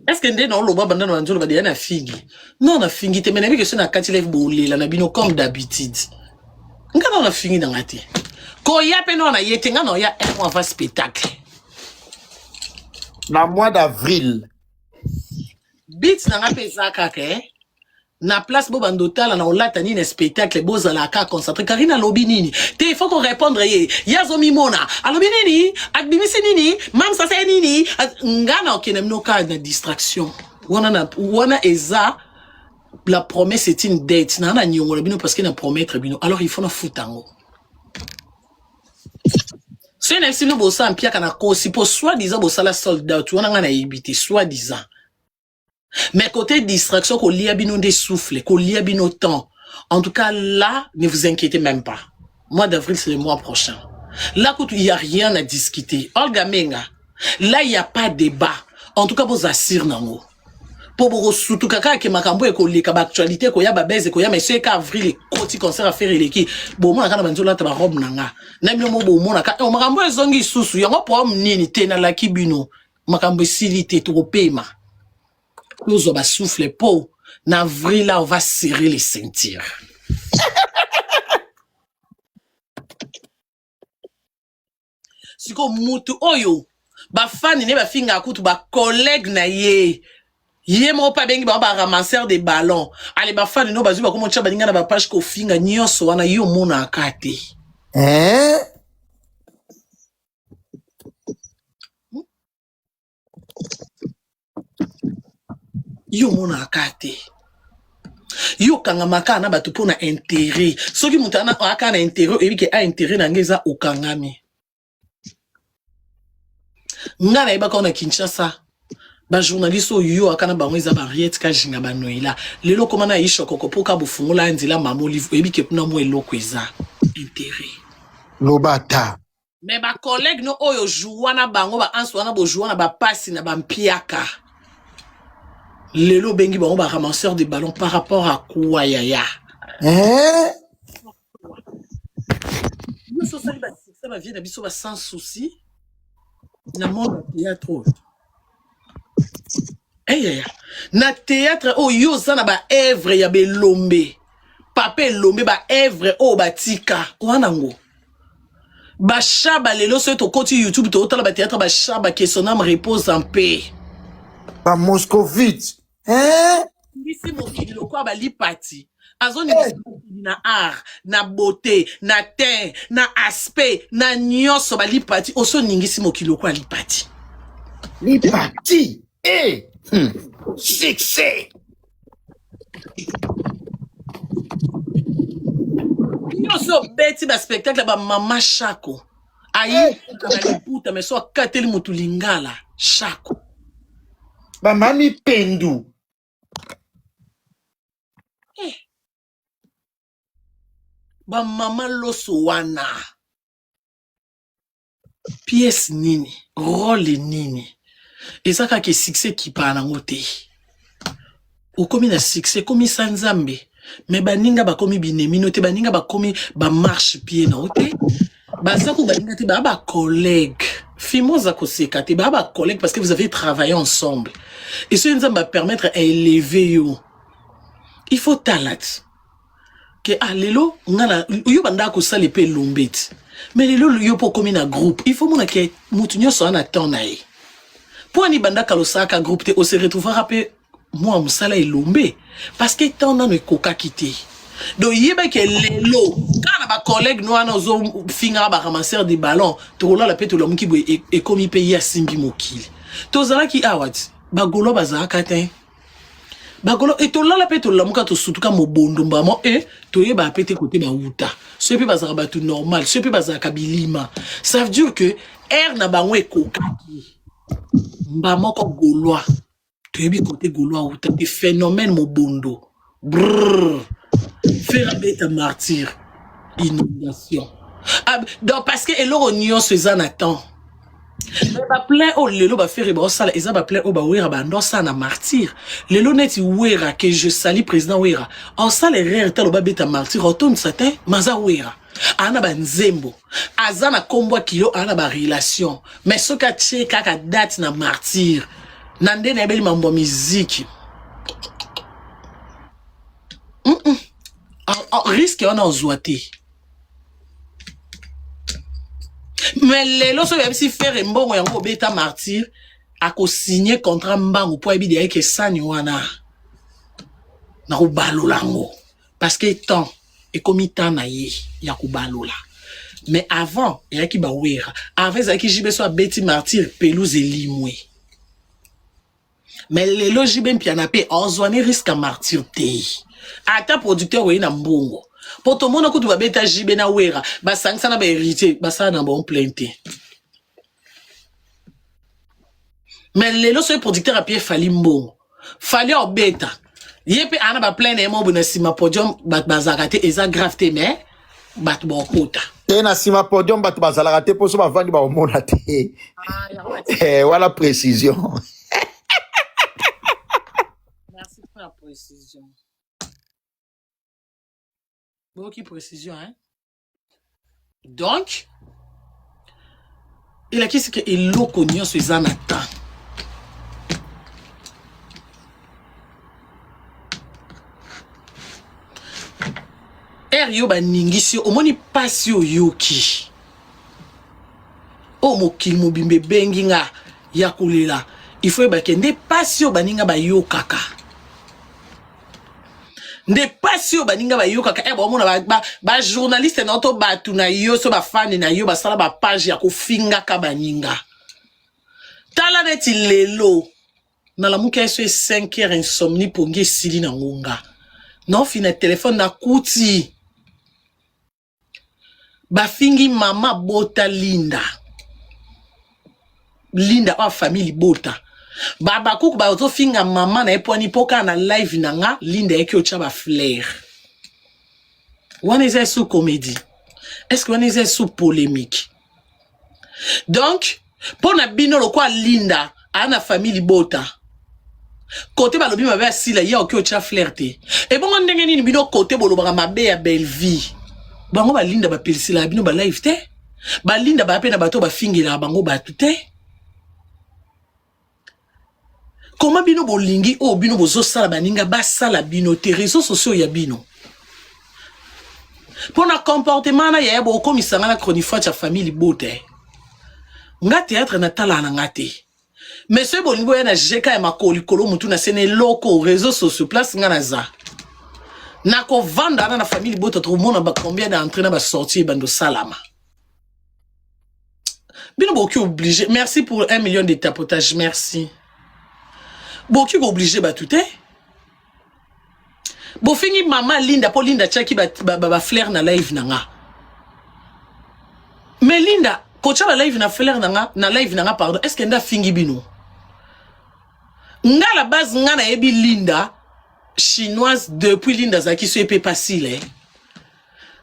est-ce que ndé non lo ba banda no nzolo ba na fingi non na fingi te menabi que so na kati lève bo lila na bino comme d'habitude ngana na fingi na ngati ko ya pe no na yete ngana ya un mois va spectacle na mois d'avril bit na ngape zaka ke na place bo bandotala na olata ni spectacle boza la ka concentré Karina lobi nini te il faut qu'on répondre ye yazo mimona alobi nini adbimisi nini mam ça c'est nini ngana okenem no ka na distraction wana eza la promesse est une dette na na nyongo bino parce que na promettre bino alors il faut na futango C'est un signe de ça en pia kana kosi pour soi-disant bossa la soldat tu wana ngana yibité soi-disant. Mais côté distraction qu'on lia bino des souffles, qu'on lia bino temps. En tout cas là, ne vous inquiétez même pas. Mois d'avril c'est le mois prochain. Là il y a rien à discuter. Olga Menga. Là il y a pas de débat. En tout cas vous assure nango. Pour vous surtout kaka ke makambo eko leka ba actualité ko ya ba beze ko ya monsieur ka avril koti concert à faire eleki bo mona kana banzola ta ba robe nanga na bino mo bo mona ka makambo ezongi susu yango problème nini te na laki bino makambo silité to paiement nous on va souffler po na avril là on va serrer les ceintures. Siko mutu oyo ba fan ne ba finga kutu ba collègue na ye yé mo pa bengi ba ramasseur des ballons allez ba fan no bazu ba ko mo tcha balinga na ba page ko finga nyonso wana yo mona akate yo mona akate yo kanga makana ba to na intérêt soki mutana aka na intérêt et que a intérêt na ngeza okangami ngana iba ko na Kinshasa. Ba journaliste yo akana bango eza barriette ka jinga banoila lelo komana isho kokopoka bufungula nzila mamo livre ebike puna mo eloko eza intérêt Lobata. mais ba collègue no oyo jouana bango ba answana bo jouana ba passe na ba mpiaka lelo bengi bango ba ramasseur de ballons par rapport à quoi yaya nous sommes ça va vient biso ba sans souci na monde théâtre. Hey, na théâtre o yo za na ba œuvre ya belombe papa lombe ba œuvre o batika wana ngo ba shaba lelo so to koti YouTube to tala ba théâtre ba shaba que son âme repose en paix Ba Moscovite. Ndisi mokilo kwa ba lipati azoni na art na beauté na teint na aspect na nyonso ba lipati oso ningisi mokilo kwa lipati Lipati. Succès. Nyonso beti ba spectacle ba mama Shako ayi ka puta mais so kateli mutu lingala Shako Ba mami Pendu. ba mama loso wana pièce nini rôle nini ezaka ke succès qui parle en côté o komi na succès komi sanzambe mais baninga ba komi binemino te baninga ba komi ba marche pied na ote bazaku baninga te ba collègue fimoza koseka te ba collègue parce que vous avez travaillé ensemble et ce nzamba permettre à élever yo il faut talat que alelo ngala yo banda ko sale pe lombet mais lelo yo po komi na groupe il faut mona ke mutu nyoso ana tonae pour ni banda kalosaka groupe te o se retrouvera pe moi musala elombe parce que tant na no koka kité donc yeba ke lelo kana ba collègue no ana zo finga ba ramasseur des ballons to la pe to la muki e komi pe ya simbi mokili to zala ki awat ba golo bazaka te bagolo et to la pe to la muka to sutuka mobondo mbamo to yeba pete côté ba uta ce pe bazaka ba tout normal ce pe bazaka bilima ça veut dire que air na bango ekokaki mbamo ko goloa to yebi côté goloa uta des phénomènes mobondo brrr faire bête martyr inondation donc parce que eloro nyon se zanatan mais ba plein o lelo ba faire ba sala eza ba plein o ba wera ba ndosa na martyr lelo neti wera que je sali président wera en sala rare talo ba beta martyr retourne satin maza wera ana ba nzembo azana kombo kilo ana ba relation mais soka tche kaka date na martyr nande na beli mambo musique risque on a ozwate mais lelo so si faire mbongo yango beta martyr ako signer contrat mbango po ebi de ke sani wana na ko balolango parce que temps et comme temps na ye ya ko balola mais avant ya ki ba wera avant za ki jibe so beti martyr pelouse elimwe mais lelo jibe mpiana pe ozwane risque martyr te ata producteur we na mbongo pour tout le monde kutu ba beta jibe na wera ba sangisa na ba hérité ba ça na bon plainte. Mais lelo so producteur a pied fali mbongo fali obeta yepe ana ba plainte e mo bona sima podium ba zakate eza gravité mais bat bo kota te na sima podium bat bazalaka te po so ba vandi ba omona te voilà précision. Merci pour la précision. Beaucoup de précision, hein? Donc, il a qu'est-ce que il l'eau connu sur les anatans. Yo ba ningisi o moni pasi o yoki. O mokili mobimbe bengi nga ya kulela. Il faut ba kende pasi o baninga ba yokaka. Nde pasi o baninga ba yokaka e ba mona ba journaliste na to batu na yo so ba fan na yo ba sala ba page ya ko finga ka baninga. Tala neti lelo. Na la muka eso 5 heures insomnie pongi sili na ngonga. Non fina téléphone na kuti. Ba fingi mama bota Linda. Linda wa famille bota. Baba kuku ba ozo finga mama na eponi poka na live nanga Linda eki ocha ba flair. Wane est sous comédie? Est-ce que wane est sous polémique? Donc, pour na bino lo kwa Linda ana famille bota. Côté balobi mabe asila ya oki ocha flirter. Et bon ndenge nini bino côté bolobaka mabe ya belle vie. Bango ba Linda ba pelisila bino ba live te. Ba Linda ba pe na bato ba fingela bango ba tout te. Comment bino bolingi o bino bozo sala baninga ba sala bino te réseaux sociaux ya bino. Pour na comportement na ya bo komisanga na chronique ya famille bote. Nga théâtre na tala na ngate. Monsieur Bolingo ya na jeka ya makoli kolo mutu na sene loko réseaux sociaux place nga na za. Nako vanda na famille bote tout le monde ba combien d'entrée na ba sortir bando salama. Bino boki obligé. Merci pour 1 million de tapotage, merci. Boki obligé ba tout est. Bo fingi mama Linda po Linda chaki ba flair na live nanga. Mais Linda kocha ba live na flair na live nanga pardon, est-ce que nda fingi bino? Nga la base nga na ebi Linda chinoise depuis Linda zaki so epé facile.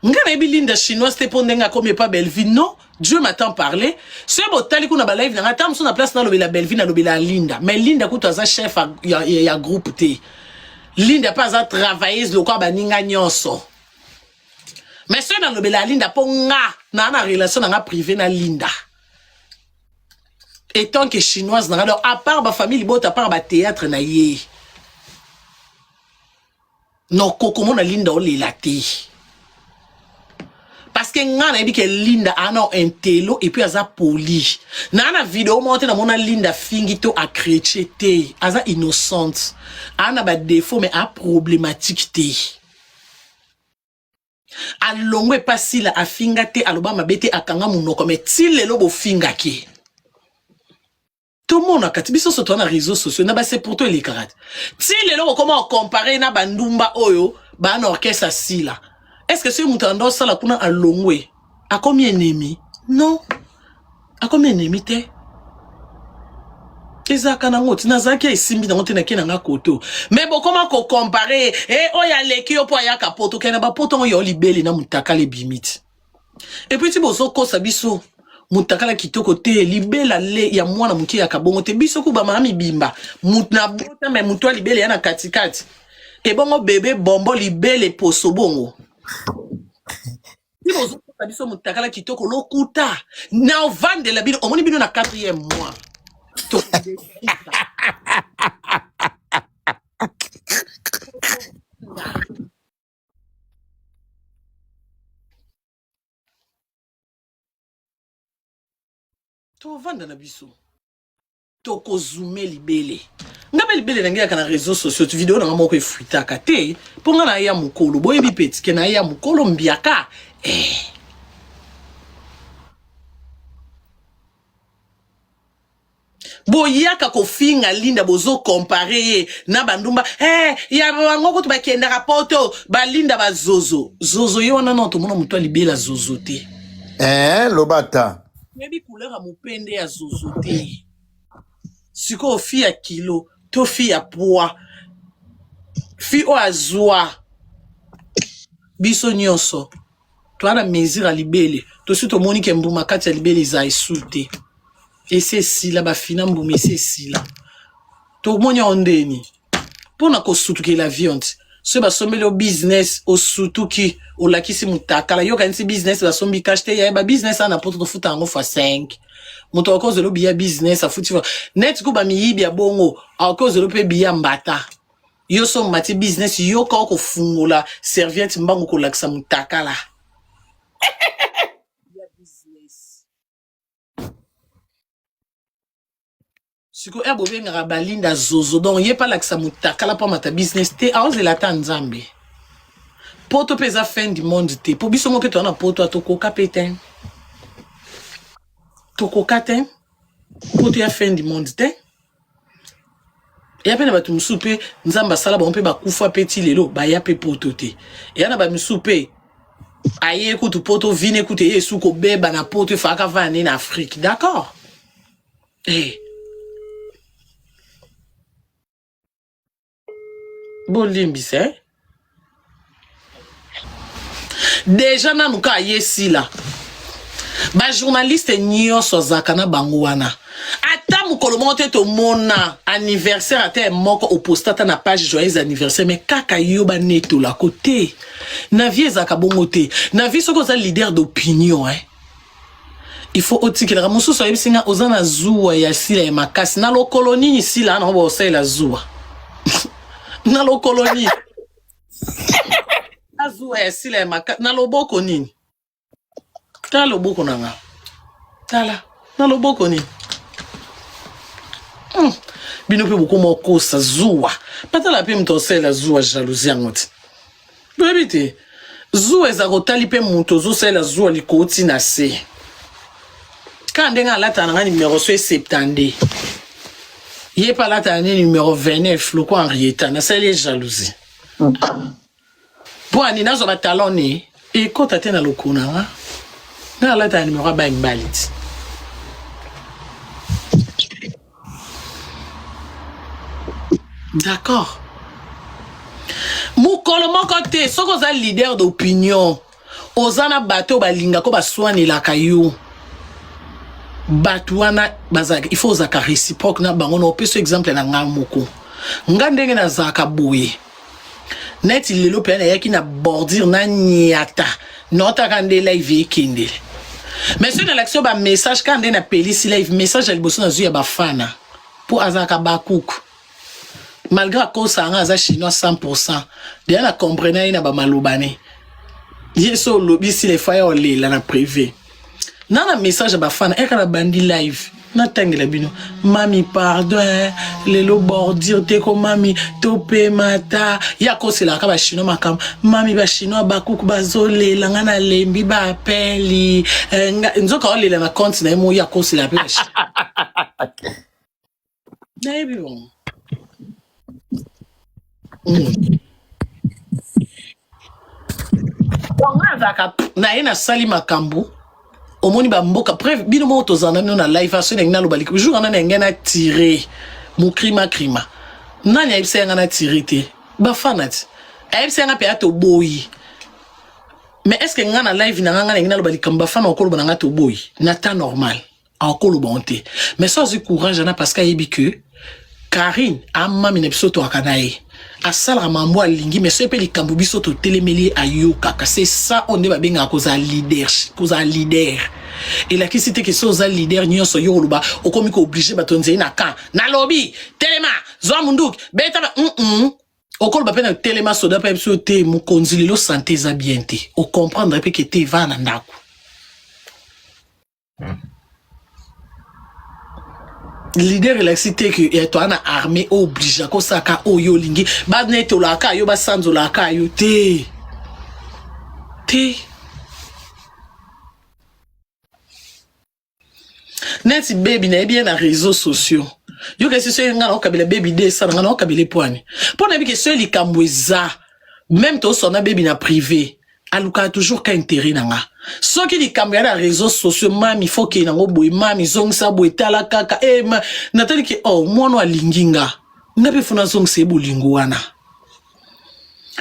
Nga na ebi Linda chinoise te pondenga comme pas belle vie non, Dieu m'attend parler. Ce botali kuna ba live nanga tam so na place na lobela belle vie na lobela Linda. Mais Linda kutoza chef ya groupe T. Linda pas à travailler le corps baninga nyonso. Mais ce dans le Linda po nga na relation na privé na Linda. Et tant que chinoise na alors à part ba famille bota à part ba théâtre na yé. Non comment na Linda o lelati. Parce que nga na dit que Linda a un intello et puis aza poli. Na vidéo monté na mona Linda fingito a chrétienté, aza innocente. Ana ba défaut mais a problématique té. A longwe pasi la a fingate aloba mabete akanga munoko mais til lelo bo fingaki. Tout le monde a katibiso sur na réseaux sociaux na ba c'est pour toi les carats. Til lelo comment comparer na bandumba oyo ba na orchestre asila. Est-ce que si vous entendez ça la kuna a longwe a combien d'ennemis? Non. A combien d'ennemis te? Ezaka na ngoti na zaki isimbi na ngoti na kina nga koto. Mais bon comment ko comparer oya leki yo po ya kapoto kena ba poto yo libeli na mutaka le bimiti. Et puis ti bozo ko sabiso mutaka la kitoko te libela le ya mwana muki ya kabongo te biso ku ba mami bimba mutna bota me mutwa libeli ya na katikati. Et bongo bébé bombo libele poso bongo. Si vous avez dit que vous kitoko lokuta na vande la bino omoni bino na 4e mois. To vande na biso. To ko zoomer libele. Ngabe libele nangia kana réseaux sociaux tu vidéo na moko efuita kate ponga na ya mukolo boyebi petit ke na ya mukolo mbiaka boyaka kofinga linda bozo comparer na bandumba ya bango ko bakenda rapoto balinda bazozo zozo yo wana no to mona mutu alibela zozo te lobata maybe couleur mupende ya zozo te siko fi ya kilo to fi ya poids fi o azwa biso nyonso to na mesure alibele to suto moni ke mbuma kati ya libele za isute et c'est si là ba fina mbuma c'est si là to moni ondeni pona ko sutuki la viande so ba sombele o business o sutuki o lakisi mutakala yo kanisi business ba sombi kashte ya ba business ana poto to futa ngo fa 5 muto ko zelo biya business afuti net ko ba miyibi ya bongo a ko zelo pe biya mbata yo so mati business yo ko fungola serviette mbango ko lakisa mutakala ya business siko ebo benga balinda zozo donc ye pa lakisa mutakala pa mata business te aoze la tanzambe poto peza fin du monde te po biso mo pe to na poto atoko kapeten toko katen poto ya fin du monde te ya pe na batu musupe nzamba sala ba mpe ba kufa petit lelo ba ya pe poto te ya na ba musupe aye kutu poto vine kutu yesu ko beba na poto faka vane na Afrique d'accord bolimbise déjà na nuka yesi la ba journaliste nyonso zakana bango wana ata mukolo monte to mona anniversaire ata moko opostata na page joyeux anniversaire mais kaka yo ba neto la côté na vie zaka bongo te na vie soko za leader d'opinion il faut otikela musu so yebisinga ozana zuwa ya sila ya makasi na lo koloni sila na bo sa la zuwa na lo koloni azuwa ya sila ya makasi na loboko nini tala loboko nanga tala na loboko nini bino pe beaucoup moko sa zuwa patala pe mtosela zuwa jalousie ngoti bebite zuwa eza kotali pe muto zo sela zuwa likoti na se quand nga lata na numéro 70 ye pa lata na numéro 29 loko Henrietta na sele jalousie pour ani nazo ba taloni e kota tena lokuna na lata na numéro ba imbaliti d'accord. Mukolo moko te soko za leader d'opinion ozana bato balinga ko baswani la kayu batwana bazaka il faut zaka réciproque na bango no peso exemple na ngamoko nga ndenge na zaka boye net lelo pe na yaki na bordir na nyata nota kande live ekende mais sur l'action ba message kande na pelisi live message ya liboso na zuya ba fana pour azaka bakuku malgré que ça a chinois 100%, déjà na comprendre ina ba malobane. Yeso lobby si les fire olé la na privé. Na message ba fan e kana bandi live. Na tangela bino. Mami pardon, lelo bordir te ko mami topé mata. Ya ko c'est la ka ba chinois makam. Mami ba chinois ba kuku bazole la ngana lembi ba appeli. Nzoka olé la na compte na mo ya ko c'est la pêche. Na bon. Na ina sali makambo omoni ba mboka preuve bino mo tozana no na live aso na ngalo balik jour na ngena tirer mo krima nani ayibse ngana tirer te ba fanat ayibse nga pe ato boyi mais est-ce que ngana live na ngalo balik ba fana okolo bana to boyi na ta normal okolo bonté mais sans courage na parce qu'ayebi que Karine amma minepsoto akanaye asala mambo alingi mais ce pe likambo biso to telemeli ayoka c'est ça on est benga koza leader et la kisite que soza leader nyonso yoluba okomi ko obligé batonze na kan na lobby telema zo munduk beta okolo ba pena telema soda pa biso te mu konzililo santé za bien te o comprendre pe que te va na ndako leader la cité que et toi na armée obligé ko saka oyo lingi ba neto la ka yo ba sanzo la ka yo te net baby na bien na réseaux sociaux Yo que si c'est ngana okabile baby de ça ngana okabile poani. Pour na bi que seul likambweza même to sona baby na privé. Aluka toujours ka intérêt nanga. So ki likambo ya na réseaux sociaux mami faut que nango boy mami zongsa boy tala kaka natali ki oh mwana alinginga. Ngabe funa zongse bolingo wana.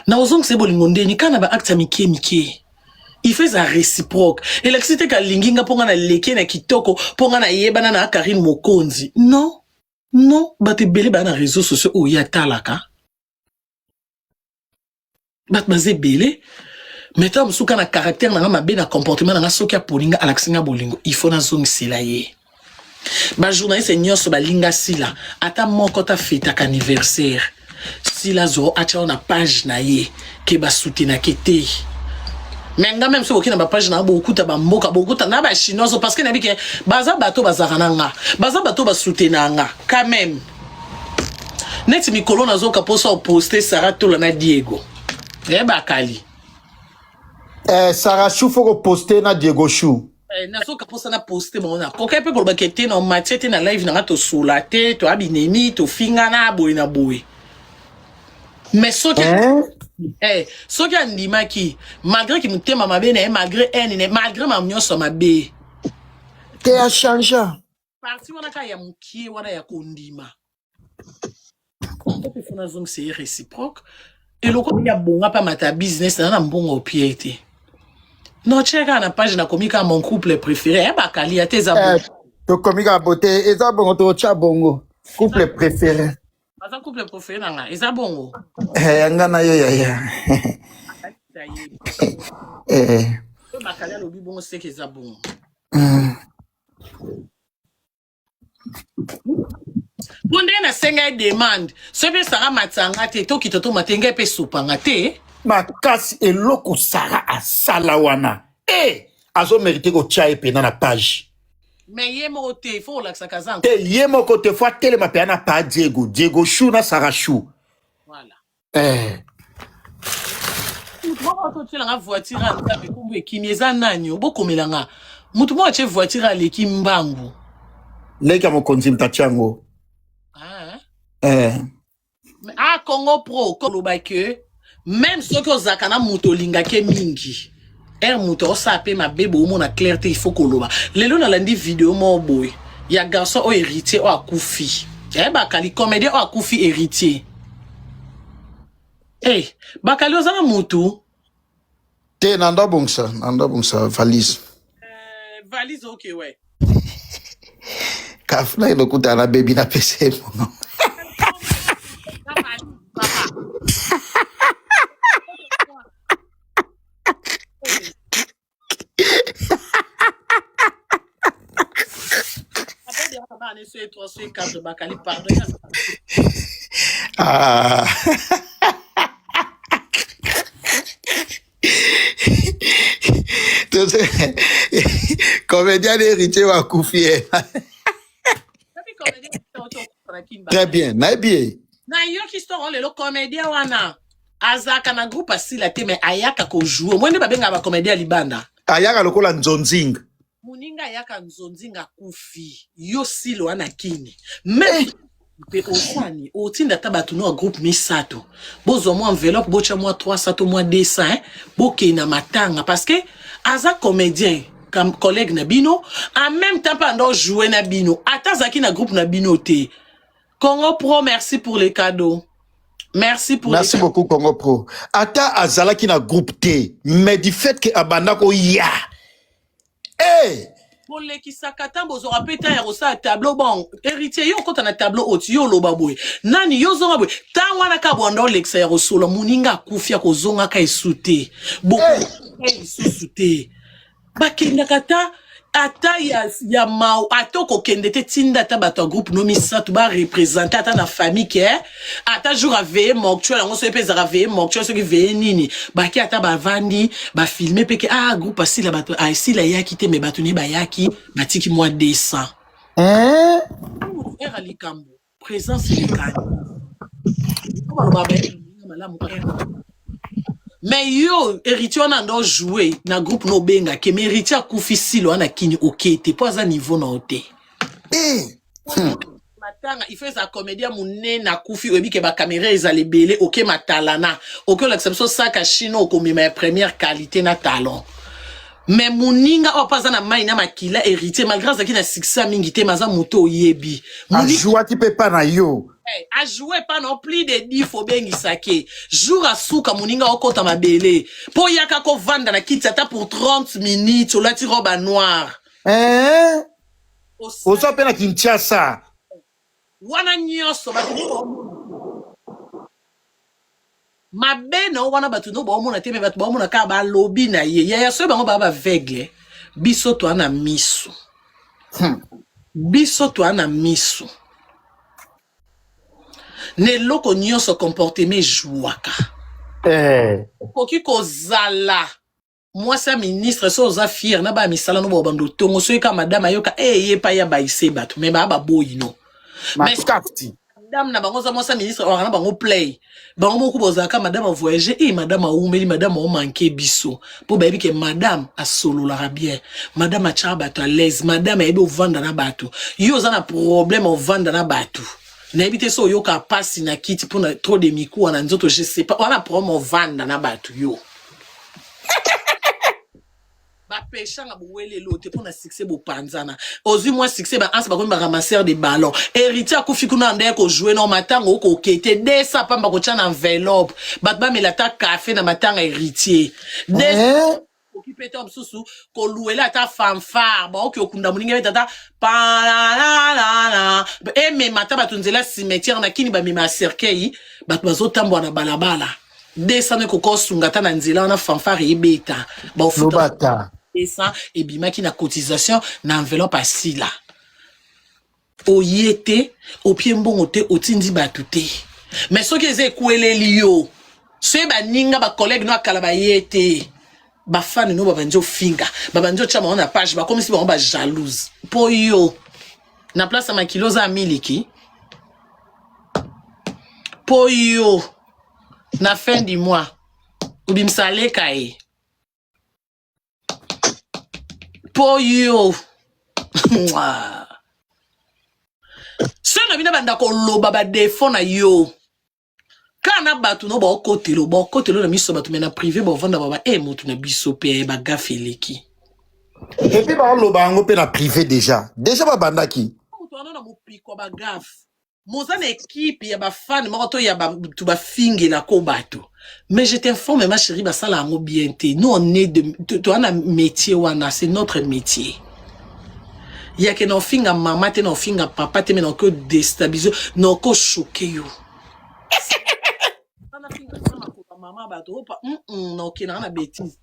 Na ozongse bolingo ndeni kana ba acte mike. Il fait ça réciproque. Et l'accident ka linginga ponga na leke na kitoko ponga na yebana na Karine Mokonzi. Non. Non, bate belé ba na réseaux sociaux o ya talaka. Bat bazé belé. Mettons msuka na caractère na mabe na comportement na soki ya polinga alaksinga bolingo. Il faut na zone sila ye. Ba journaliste nyonso ba linga sila ata moko ta fête ka anniversaire. Sila zo acha na page na ye ke ba soutenir kete. Mais même si vous avez page na beaucoup ta bamboka beaucoup ta na ba chinois parce que na bi ke baza bato bazarananga baza bato ba soutenanga quand même net mikolo na zo ka posa poster Sarah Tola na Diego bakali Sarah Chou faut poster na Diego Chou na zo ka posa na poster mona koka pe ko ba kete na matiete na live na to sola te to abinemi to finga na boy na boy mais so que so qui a ndima qui malgré qui m'était ma bene malgré elle malgré ma mignon so ma bé te a changé parti wana ka ya mukie wana ya kondima on peut faire zone c'est réciproque et le ko ya bonga pa mata business na mbongo piété non cheka na page na komika mon couple préféré bakali ya tes abongo to komika beauté eza bongo to cha bongo couple préféré Pas un couple préféré nanga, eza bongo. Ngana yo ya. Bakali lobi bongo c'est que eza bongo. Bonde na senga demande, ce pe sara matanga te to kitoto matenga pe supanga te. Makasi eloko sara asala wana. Azo mérité ko cha epena na page. Mais yemo te il faut l'accès kazan. Yemo ko te fois tele mapena pa Diego Chou na Sarah Chou. Voilà. Moi quand tu la voiture anga be kumbu ekimieza nanyo bokomelanga. Mutu mo ache voiture aleki mbangu. Leka mo konzi mtachango. Congo Pro koloba que même ceux que zakana muto linga ke mingi. Muto sape ma bébé au monde a clarté il faut koloba. Lelo na landi vidéo mo boy. Ya garçon o héritier o akufi. Bakali comédien o akufi héritier. Bakali ozana mutu. Te nanda bongsa valise. Valise ok ouais. Kafna ino kuta na baby na PC mo. Comédien héritier wa koufier. Très bien, na bien. Na yo ki sto on le comédien wana. Azaka na groupe asila te mais ayaka ko jouer. Mwende babenga ba comédien libanda. Ayaka lokola nzonzinga. Muninga yaka nzonzinga kufi. Yo silo wana kini. Mais pe osani otinda tabatu no groupe misato. Bozo mo enveloppe bocha mo 300 mo 200 boke na matanga parce que aza comédien comme collègue na bino en même temps pendant jouer na bino atazaki na groupe na bino te. Congo Pro, merci pour les cadeaux. Merci beaucoup Congo Pro. Ata azalaki na groupe T, mais du fait que abandako ya. Pour les qui sakata bozora peta ya rosa tableau bon héritier yo kota na tableau haut yo loba boy. Nani yo zonga boy. Ta wana ka bondo lexa ya rosolo muninga kufia ko zonga ka esute. Beaucoup esute. Bakinda kata ata ya mau atoko kende te tinda ta bato groupe no misato ba représenter ata na famille ke ata jour a veiller mortuel on se pesa a veiller mortuel ce qui veiller nini ba ki ata ba vandi ba filmer pe ke groupe asi la bato asi la yaki te me bato ni ba yaki batiki moi 200 era likambo présence likani ko ba malamu mais yo héritier on a joué na groupe no benga ke héritier akufi silo na kini okete po za niveau na ote matanga il fait sa comédie monene na kufi oyebi ke ba caméra ezali belé OK matalana OK l'exception ça ka chino ko ma première qualité na talent mais moninga o pas na mai na makila héritier malgré ça qui na succès mingi te maza moto oyebi a joie qui peut pas na yo a joué pas non plus de 10 faut bengi sake jour à souka moninga okota mabele po yaka ko vanda na kiti ata pour 30 minutes on la ti robe noire ozo pe na Kinshasa wana nyoso batu mabena wana batu no ba mona te me batu ba mona ka ba lobby na ye ya so bango ba aveugle biso to ana misu biso to ana misu ne loko nyoso comportement jouaka koki kozala moi ça ministre so za fier na ba misala no ba bando tongo so ka madame ayoka ye pa ya ba ise batu me ba boyino mais madame na bango za moi ça ministre on na bango play bango mo kuboza ka madame a voyager madame a umeli madame a manqué biso po ba ke madame a solo la bien madame a cha bato à l'aise madame a ebe vanda na bato yo za na problème o vanda na bato na ebite so yo ka passe na kiti pour trop de miku na nzoto je sais pas on a problème o vanda na bato yo ba pécha nga bouwele lote pour na succès bo panzana ozu moi succès ba ansa ba ko ba ramasseur de ballons héritier akufi kuna ndé ko jouer no matango ko kete de ça pamba ko tcha na enveloppe ba ba melata café na matanga héritier de occupé tom susu ko louela ta fanfare ba okyo kunda muninga tata pa la la la me mata ba tunzela cimetière na kini ba mima cercueil ba bazo tambwa na balabala de ça ne ko kosunga ta na nzela na fanfare ebeta ba ofuta et ça et bimaki na cotisation na enveloppe assis là o yete au pied mbongo te otindi batuté mais ce que c'est kwele liyo ce ba ninga ba collègue no akala ba yete ba fan no ba banjo finga ba banjo chama na page ba comme si ba jalouse po yo na place ma kiloza miliki po yo na fin du mois ubimsale kai pour you. Ce na bina banda ko loba ba defo na yo. Kana batu no ba okotelo na miso batu mena privé ba vanda ba motu na biso pe ba gafeleki. Et puis ba loba ngo pe na privé déjà ba banda ki. To na mo piko ba gaf. Moza na équipe ya ba fan moto ya ba tu ba fingela ko bato. Mais je t'informe, ma chérie, bah ça l'a bien été. Nous, on est de, toi, on a un métier, c'est notre métier. Il y a que nos filles à maman, nos filles à papa, mais non que déstabiliser, non que choquer you. Maman, bah, non, qui n'a pas bêtise.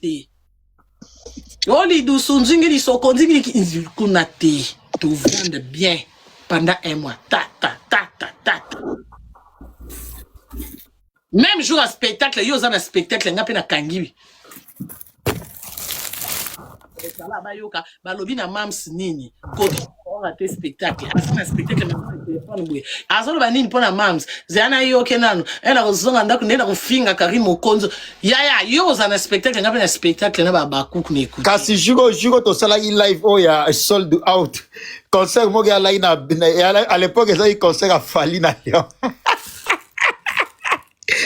Oh, les douces, on dit qu'ils sont condamnés, qu'ils connaissent, tout vendre bien pendant un mois. Ta. Même jour à spectacle, yo za na spectacle nga pe na kangibi. Sala ba yoka ba lobi na mams nini. Ko on a te spectacle. Asa na spectacle na téléphone bwe. Asa lo ba nini pona mams. Zana yo kenano. Ela ko zonga ndako nenda ko finga Karimo Konzo. Ya yo za na spectacle nga pe na spectacle na ba kuku na écoute. Kasi jugo to sala i live ya sold out. Concert mo ga la à l'époque ça il concert a fali na yo.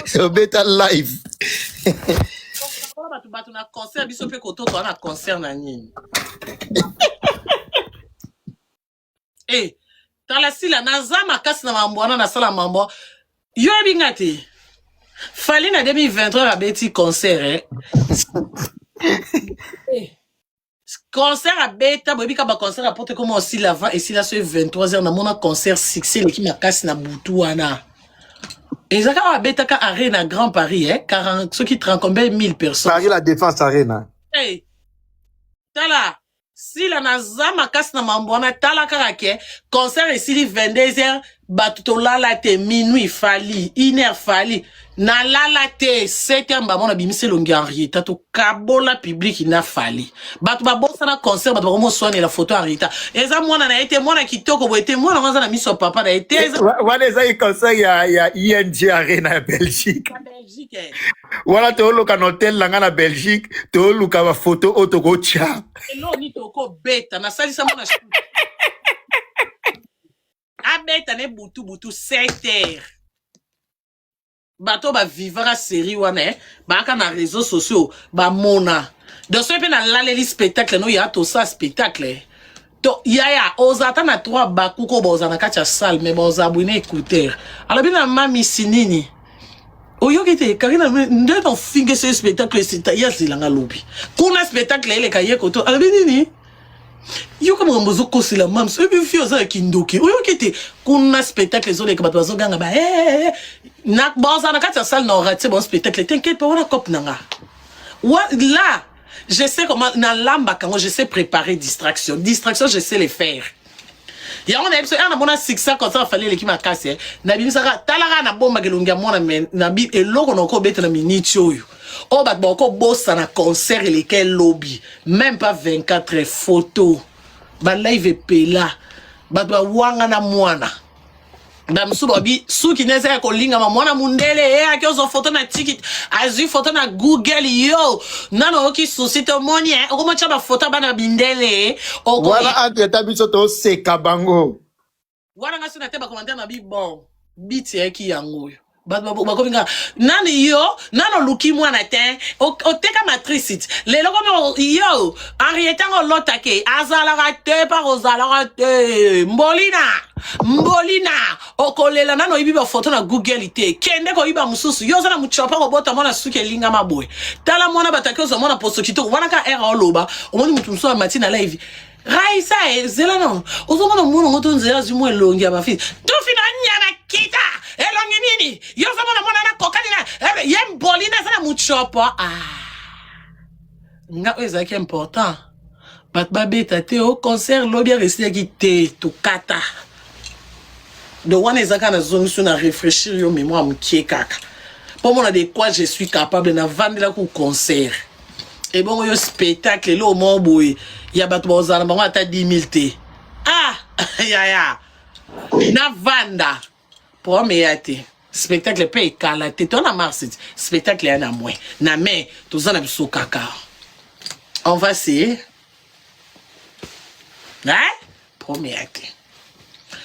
C'est better live. Batu na concert biso pe koto to na concert na nini. Tala sila na zama kasi na mambo na sala mambo. Yo bingati. Fali na 2023 a beti concert concert à beta bobi ka ba concert à porte comme aussi l'avant et si là c'est 23h na mona concert succès l'équipe na kasi na butu wana. Et ça a bêta ka arène à Grand Paris 40 ceux qui trient combien 1000 personnes. Paris la défense arena. Tala si la nazama kas na mambona tala karake concert ici 22h batuto lala te minuit fali 1h fali na lala te 7h mbamona bimise longi Henrietta to kabola public ina fali batu ba bossa na concert batu ba mo soane la photo Henrietta eza mwana na été mwana kitoko bo été mwana kwanza na miso papa na été wana eza i concert ya ING arena ya Belgique wala to loka no hotel langa na Belgique to luka ba photo otoko cha elo ni toko beta na salisa mwana betane butu 7h. Bato ba vivra série wane, ba ka na réseaux sociaux, ba mona. Donc ce pe na laleli spectacle no ya to ça spectacle. To yaya ozata na 3 bakuko boza na kacha salle mais boza abouine écouteur. Alors bien mami sinini. Oyokite Karina nde to finge ce spectacle c'est ya silanga lobi. Kuna spectacle ele kaye koto. Alors bien nini? Yo kama mbozo kosi la mam so bi fio za kindoki oyokite kuna spectacle zo le ka bato ganga ba na boza na kacha salle na raté bon spectacle t'inquiète pas on a cop nanga là je sais comment na lamba quand je sais préparer distraction je sais les faire ya on a besoin na bona 600 comme ça fallait l'équipe ma casse na bi saka talaka na bomba gelongia mona men na bi eloko noko beta na minute oyo o bat boko bossa na concert lesquels lobby même pas 24 photos ba live pela ba wanga na mwana na msuba bi suki neza ko linga mwana mundele akiozo photo na ticket azu photo na Google yo nano oki susite moni okoma chaba photo bana bindele oko wala anteta biso to seka bango wala ngaso na teba commentaire na bi bon biti eki yango yo bakominga nani yo nano luki mwana te oteka matricite lelo comme yo Henrietta ngolotake azala te par ozala te mbolina okolela nano ibiba photo na Google ite kende ko iba mususu yo zana muchopa ko bota mona suke linga maboy tala mona batake zo mona posto kito wana ka era oloba omoni mutu mso matina live Raisa zela non ozomona muno ngoto nzela zimwe longi abafi to fina nyana kita elongi nini yo zamona mona na kokanina yembolina zana muchopa nga ezaki important bat babeta te au concert lobia resté ki te to kata de wana ezaka na zone sur na réfléchir yo mémoire mkie kaka pour moi de quoi je suis capable na vandela ku concert et bon yo spectacle lo mo boy ya bat bozana bango ata 10 000 te ya na vanda pour me yate spectacle pe kala te to na mars spectacle ya na moins na mais to zana biso kaka on va essayer pour me yate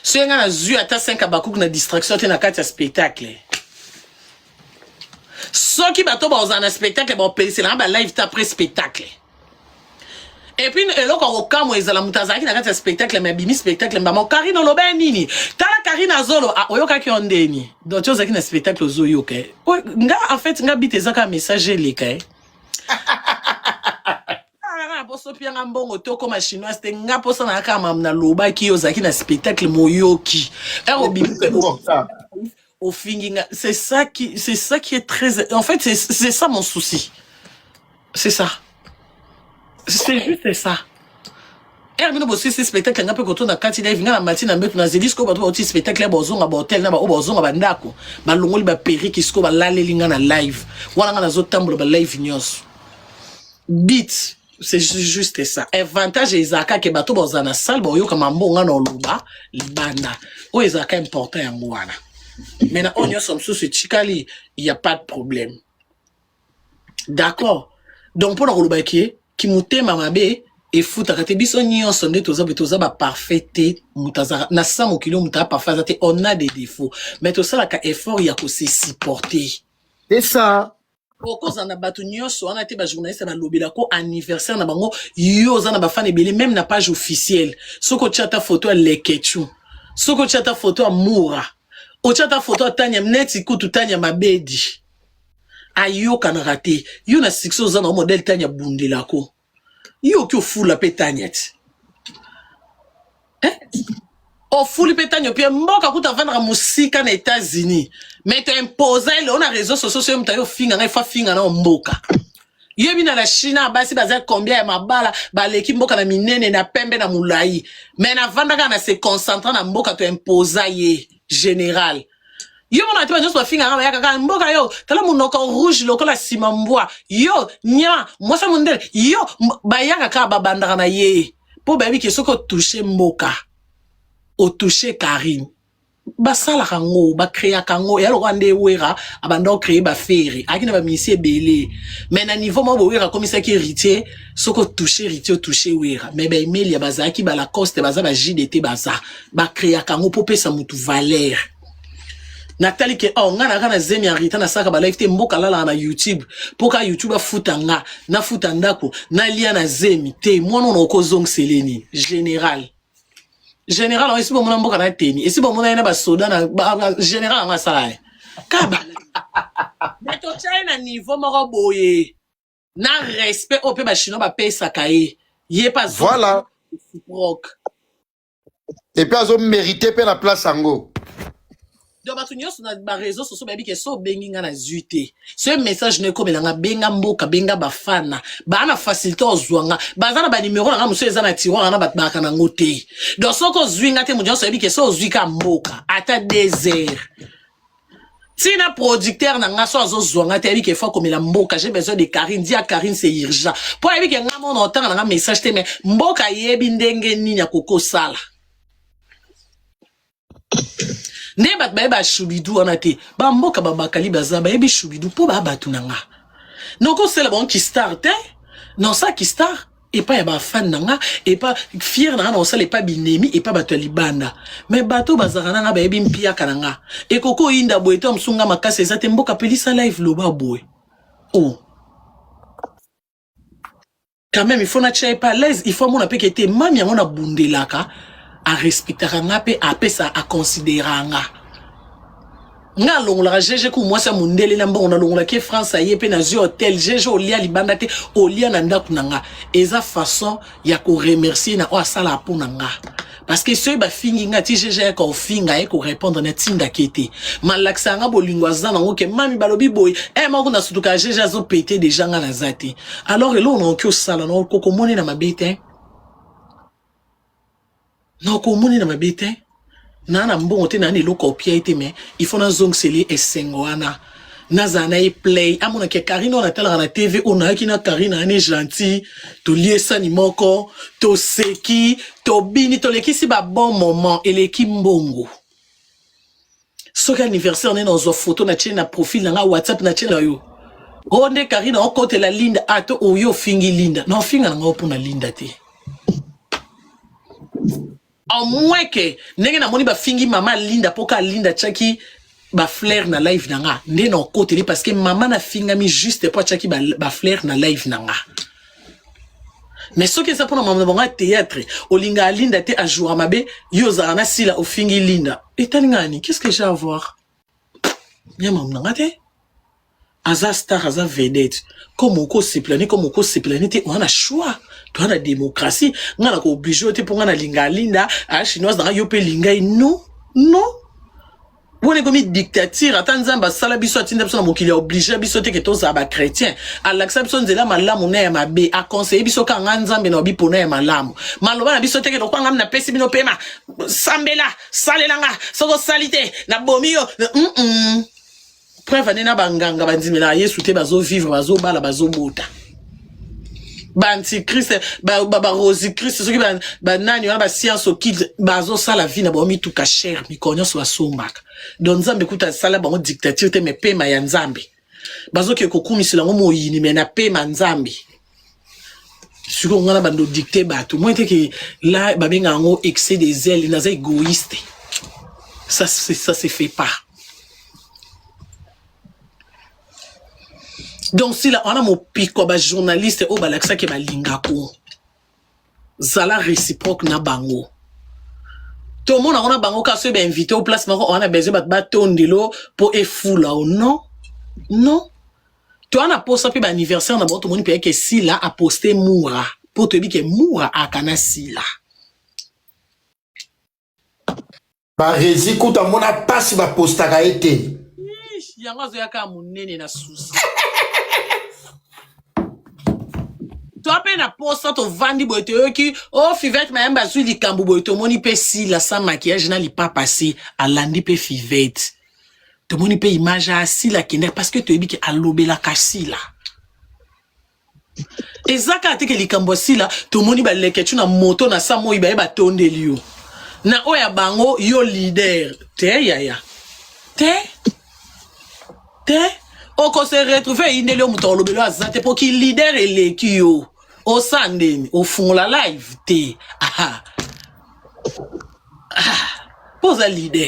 si on a vu ata 5 abakouk na distraction te na kati ya spectacle so ki bato bozana spectacle bon penser la ba live après spectacle. Et puis eloko okamo ezala mutazaki na kati ya spectacle mais bimi spectacle mbama Karina loba nini tala Karina zolo oyoka ki ondeni donc tu ozaki na spectacle zoyoka nga en fait nga bitezaka message leka boso pia nga mbongo to koma chinoise te nga posa na kama na loba ki ozaki na spectacle moyoki bimi au finginga c'est ça qui est très en fait c'est ça mon souci c'est ça c'est juste ça Herbino bossi ce spectacle nga pe koto na kati live nga na matina mbetu na zelisco bato ba spectacle ya bozonga ba hotel na ba bozonga ba ndako ba longoli ba periki sko ba lalelinga na live wana nga na zotambola ba live nyos beat c'est juste ça avantage ezaka ke bato bozana salle ba yoka mambonga na oluba libanda o ezaka important ya mwana. Maintenant, on y a son sous Chikali, il n'y a pas de problème. D'accord. Donc, pour le qui mouté mamabe, et fout à biso nyon sonde toza ba parfait mutaza na samo kilo muta parfait on a des défauts mais tout ça la ka effort ya ko se supporter c'est ça oko zana batu nyonso on a été ba journaliste ba lobela ko anniversaire na bango yo zana ba fan ebele même na page officielle soko chata photo le kechu soko chata photo amura o chata photo tanya mneti kutu tanya mabedi ayo kana raté yo na 6 zana modèle tanya bundelako yo ki fula petanyet o fuli petanyo pia mboka kuta vendre musika na États-Unis mais te imposer le on a réseaux sociaux mtayo finga na fa finga na mboka yo bina la China basi baza combien ya mabala ba leki mboka na minene na pembe na mulai mais na vanda kana se concentrer na mboka to imposer ye général yo mona tiba nyoso finga ngaba yaka mboka yo tala munoko rouge lokola simambwa yo nya mosa mundele yo bayaka ka babandaka na ye po babi ke soko toucher mboka o toucher Karine basala kango ba créer kango ya lokande wera abando créer ba faire akina ba misi ebele mais na niveau mo wera comme ça qui héritier soko toucher héritier toucher wera mais ba email ya bazaki ba Lacoste baza ba JDT baza ba créer kango pour pesa mutu valeur Nathalie ke ngana kana zemi arita na saka ba live te mboka lala na YouTube poka YouTube afuta nga na futa ndako na lia na zemi te mwana no ko zong seleni Général, on est si bon mon mboka na teni. Et si bon mon na ba soda na général nga sala. Kaba. Mais to China niveau moko boye. Na respect au pe ba chino ba pesa kae. Yé pas voilà. Rock. Et puis azo mérité pe la place ango. Donc ba tunyo sur na réseaux sociaux ba bi ke so bengi nga na zuité. Ce message ne comme nga benga mboka benga ba fana. Ba na facilité ozwanga. Ba za na ba numéro nga muso eza na tiroir na ba ka na ngote. Donc soko zwinga te munyo so bi ke so zwika mboka ata désert. Tina producteur na nga so azo zwanga te bi ke fa comme la mboka j'ai besoin de Karine dia Karine c'est urgent. Po bi ke nga mon entendre na message te mais mboka yebi ndenge nini ya koko sala. Ne bat ba shubidou anate ba mboka ba bakali baza ba yebi shubidou po ba batu nanga non ko c'est le bon qui start non ça qui start et pas ya ba fan nanga et pas fier nanga non ça les pas binemi et pas batu libanda mais bato bazaka nanga ba yebi mpia kananga et koko inda boeto msunga makase ezate mboka pelisa live loba boy oh quand même il faut na tchai pas l'aise il faut mon apé qui était mami on a bundelaka à respecter nga pe apesa a considérer nga longola jeje ku moi ça mundele na mbongo na longola ke France aye pe na zi hotel jeje olia libanda te olia na ndaku nanga eza façon ya ko remercier na o sala pona nga parce que ceux ba fingi nga ti jeje ko finga e ko répondre na tinda kete malaksa nga bolingwa zana ngoke mami balobi boy e mako na sutuka jeje azo péter déjà nga na zati alors elo on ko sala no ko ko moni na mabete non komoni na mabete nana mbongo te nani loko opia ite mais il faut na zong seli esengoana nazana e play amona ke Karine na tala na TV ona kina Karine ane gentil to liesa ni moko to seki to bini to lekisi ba bon moment eleki mbongo soka anniversaire ne dans photo na chena profil na WhatsApp na chena yo onde Karine on côté la Linda ato oyo fingi Linda non finga nga opuna Linda te en moins que nenge na moni ba fingi mama Linda poka Linda chaki ba flair na live nanga nde na côté parce que maman na finga mi juste pour chaki ba flair na live nanga mais ce que ça pour maman bonga théâtre olinga Linda te a jour mabe yoza na sila o fingi Linda etalingani qu'est-ce que j'ai à voir ya maman nanga te aza star aza vedette comme oko se planer comme oko se planer te on a choix toi la démocratie nga na ko obligé te pour nga na linga Linda a chinoise na yo pe linga non Wone comme dictature atanzamba sala biso atinda biso na mokili obligé biso te ke to za ba chrétien alaksa nzela malamu na ya mabe a conseiller biso ka nzambe na bipona ya malamu maloba na biso te ke lokwa ngam na pesi bino pema sambela salelanga soko salite na bomio preuve nena banganga bandimela Yesu te bazo vivre bazo bala bazo bota Antichrist, Rosie Christ, ceux qui nani ba science qui bazo sala vie na bomi tout cher mi konyo so asomaka donc nzambe kuta sala ba dictature te me pema ya nzambe bazo ke kokumisila ngo moyini me na pema nzambe siko ngana bando dicter bato moi te que là ba benga ngo excès des zèle na za égoïste ça se fait pas. Donc si là on a mon pico ba journaliste au balaksa ke balinga ko zala réciproque na bango tout le monde on a bango ka se be invité au place on a besoin ba tondelo pour e fou là non tu on a posté pe ba anniversaire na bon tout le monde peut que si là a posté moura pour te dire que moura a kana si là ba rési kuta mona passe ba postaka été yanga zo yaka munene na souci toi peine à poster ton vandi boite qui oh fivette même basu li kambu boite moni pe si la sans maquillage na li pas passé à landi pe fivette to moni pe image à si la kende parce que tu ebi ki alobe la kasi la ezaka te ke li kambo si la to moni ba leke tu na moto na sa moi ba tonde liyo Na oya bango yo leader. Te yaya. Te. Oko se retrouver inele o muto lobelo azate pour ki leader eleki yo. O sandeni, o fond la live te. Pose un leader.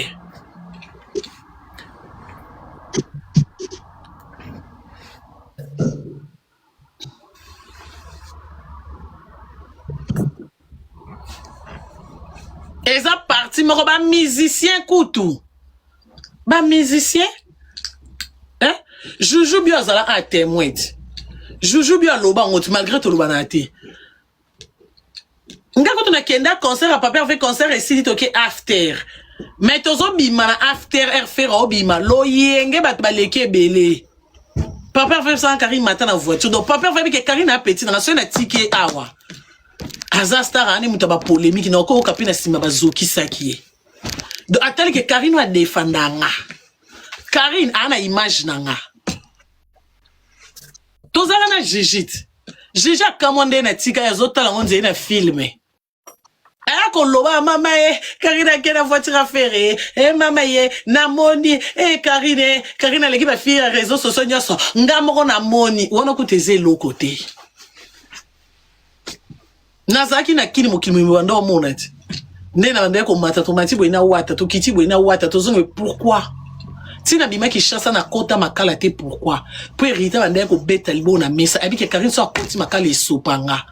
Et ça parti, mais ba musicien koutou. Ba musicien? Hein? Joujou bien zala a témoin. Joujou bien loba ngot malgré tout loba na té. Nga quand on a kenda concert à papa fait concert et si toke after. Mais tozo bima na after faire bima lo yenge bat baleke belé. Papa fait ça Karine matin na voiture. Donc papa fait que Karine a petit na so na ticket awa. Azastar ani mutaba polémique na ko kapina sima bazoki sakie. Donc atali que Karine wa défendanga. Karine ana image nanga. Tozala na jijit. Jija kamande na tika ya zotala ngonze na filme. Aya koloba mama Karine a la voiture affaire mama namoni Karine leki ba fille réseaux sociaux nyoso ngamoko na moni wona kuteze lo côté. Nazaki na kini mokili mwanda mona ti. Nena bande ko mata to mati boina wata to kiti boina wata to zonge pourquoi? Tina bima ki chassa na kota makala te pourquoi? Pour hériter bande ko beta libo na mesa abi ke Karine so akoti makala esopanga.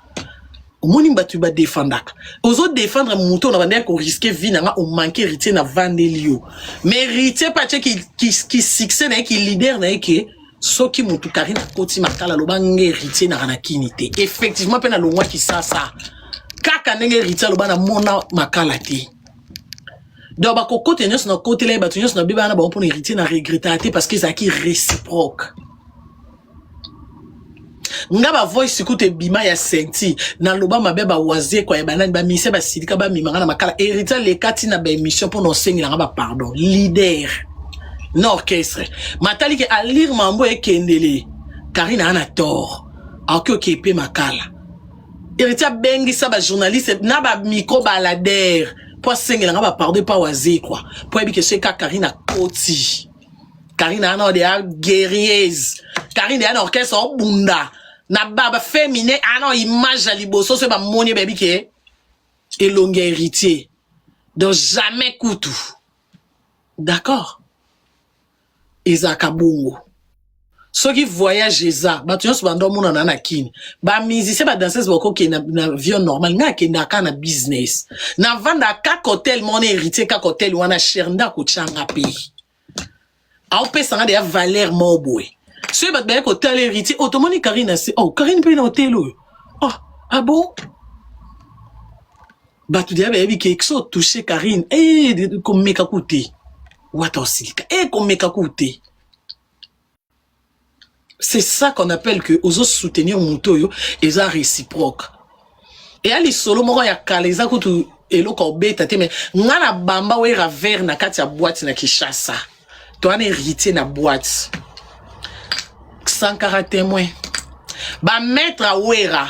Omoni mbatu ba défendaka. Ozo défendre muto na bande ko risquer vie na o manquer héritier na vandelio. Mais héritier pa qui succès na qui leader na ke soki mutu Karine akoti makala lobange héritier na kanakini te. Effectivement pe na longwa ki sasa. Kaka nenge héritier lobana mona makala te. Donc ba ko côté nyos na côté les batu nyos na biba na ba pour héritier na regretter parce que ça qui réciproque. Nga ba voice écoute bima ya senti na loba mabeba wazie kwa banani ba mise ba sidika ba mimanga na makala héritier les kati na ba émission pour non sengi na ba pardon leader na orchestre matali ke a lire mambo e kendele Karine ana tort ako kepe makala héritier bengi sa ba journaliste na ba micro balader pour sengi na ba pardon pas wazie quoi pour ebi que c'est Karine a koti Karine ana de guerrieuse Karine ana orchestre bunda na baba féminin ana image à liboso se ba moni baby ke elonge héritier donc jamais koutou d'accord Ezaka bongo ceux qui voyagent eza ba tu nyos bando mona na kini ba musicien ba danseuse boko ke na avion normal nga ke na kana business na vanda ka hotel mon héritier ka hotel wana cherna ko changa pe a on peut s'en de valeur moboy si bat ba ko tel héritier automoni Karine c'est oh Karine pe na hotel oh ah bon ba tu dia ba bi ke exo toucher Karine comme meka koute wata osilika comme meka koute. C'est ça qu'on appelle que aux autres soutenir mon toyo et ça réciproque. Et ali solo moko ya kaleza kutu eloko beta te mais ngana bamba we raver na kati ya boîte na Kishasa. To an héritier na boîte. Sankara témoin. Ba mettre a wera.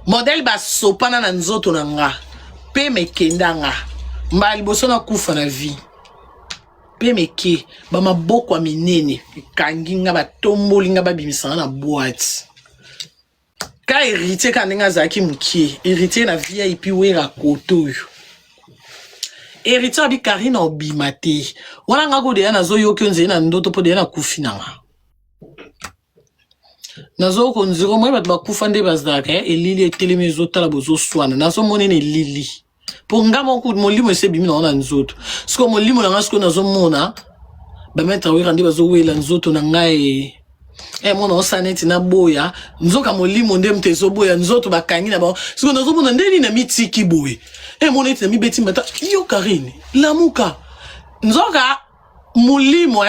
Modèle ba sopana na nzoto na nga. Pe mekenda nga. Mba liboso na kufa na vie. Pe meke ba maboko minene kangi nga ba tomboli nga ba bimisana na boîte. Ka héritier ka nenga zaki mukie, héritier na VIP wera koto yo. Héritier abi Karine obimate. Wana nga ko de na zo yo kyonze na ndoto po de na kufina nga. Nazo ko nziro mo ba kufa nde bazaka elili etelemezo tala bozo swana nazo monene lili. Pour ngamo ko molimo se bimi na nzoto. Siko molimo na ngasko nazo mona ba mettre we randi bazo wela nzoto na ngai mona osaneti na boya nzoka molimo nde mtezo boya nzoto bakangi na ba siko nazo mona ndeni na mitiki boye mona eti na mibeti mata yo Karine lamuka nzoka molimo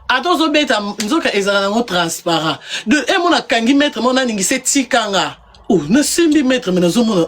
atozo beta nzoka ezala na transparent de mona kangi mettre mona ningi se tikanga na simbi mettre mais nazo mona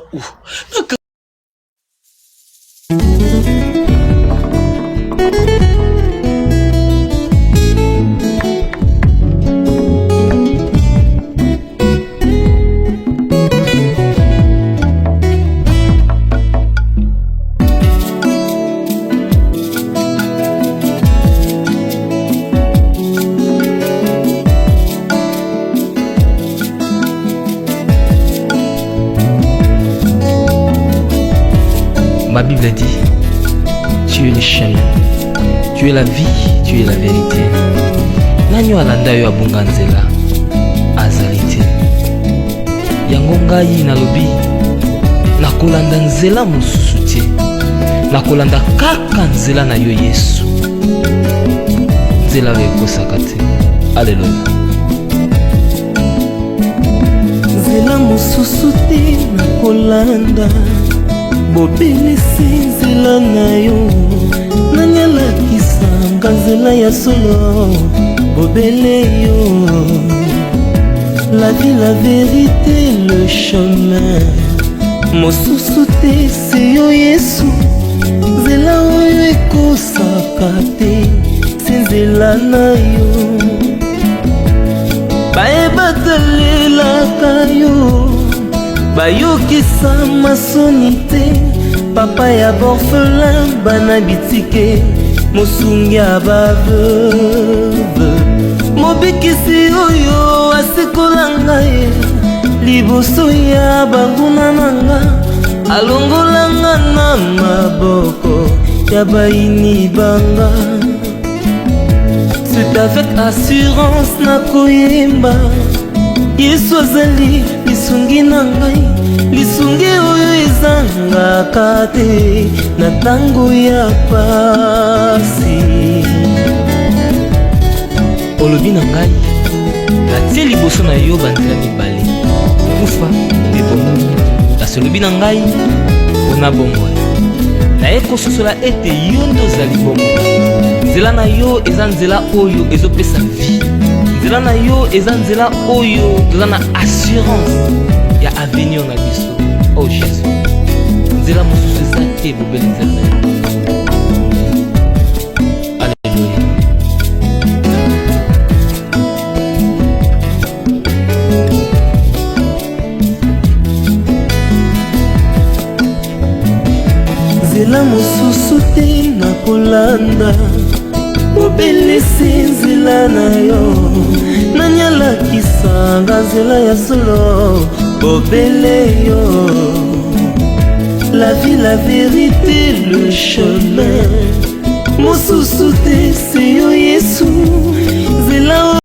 Ma Bible dit, tu es le chemin, tu es la vie, tu es la vérité. Nani alanda yo abunga nzela azali te. Yango ngai nalobi nakolanda nzela mosusu te, nakolanda kaka nzela na yo Yesu, nzela oyo ekosaka te. Alleluya. Nzela mosusu te nakolanda, bobelisi nzela na yo. Nani alakisanga nzela ya solo, bobele yo. La vie, la vérité, le chemin mosusu te se yo Yesu, nzela oyo ekosaka te, se nzela na yo. Bayebatalelaka yo, bayokisa masoni te, papa ya borphelin bana bitike, mosungi ya baveuve. Mobikisi oyo asikola ngai liboso ya banguna nanga, alongolanga na maboko ya baini banga. C'est avec assurance nakoyemba, Yesu azali lisungi na ngai, lisungi oyo ezangaka te na tango ya pasi. Olobi na ngai natie liboso na yo banzela mibale, kufa mpe bomoi. Kasi olobi na ngai mpona bomoi, naye kososola ete yo nde ozali bomoi. Nzela na yo eza nzela oyo ezopesa vie, nzela na yo eza nzela oyo toza na assurance ya avenir na biso. Oh Jésus, nzela mosusu eza te, bobeli nzela na yo. Alleluya. Nzela mosusu te nakolanda, bobelisi nzela na yo. Nani alakisanga nzela ya solo, bobele yo. La vie, la vérité, le chemin mosusu te se yo Yesu,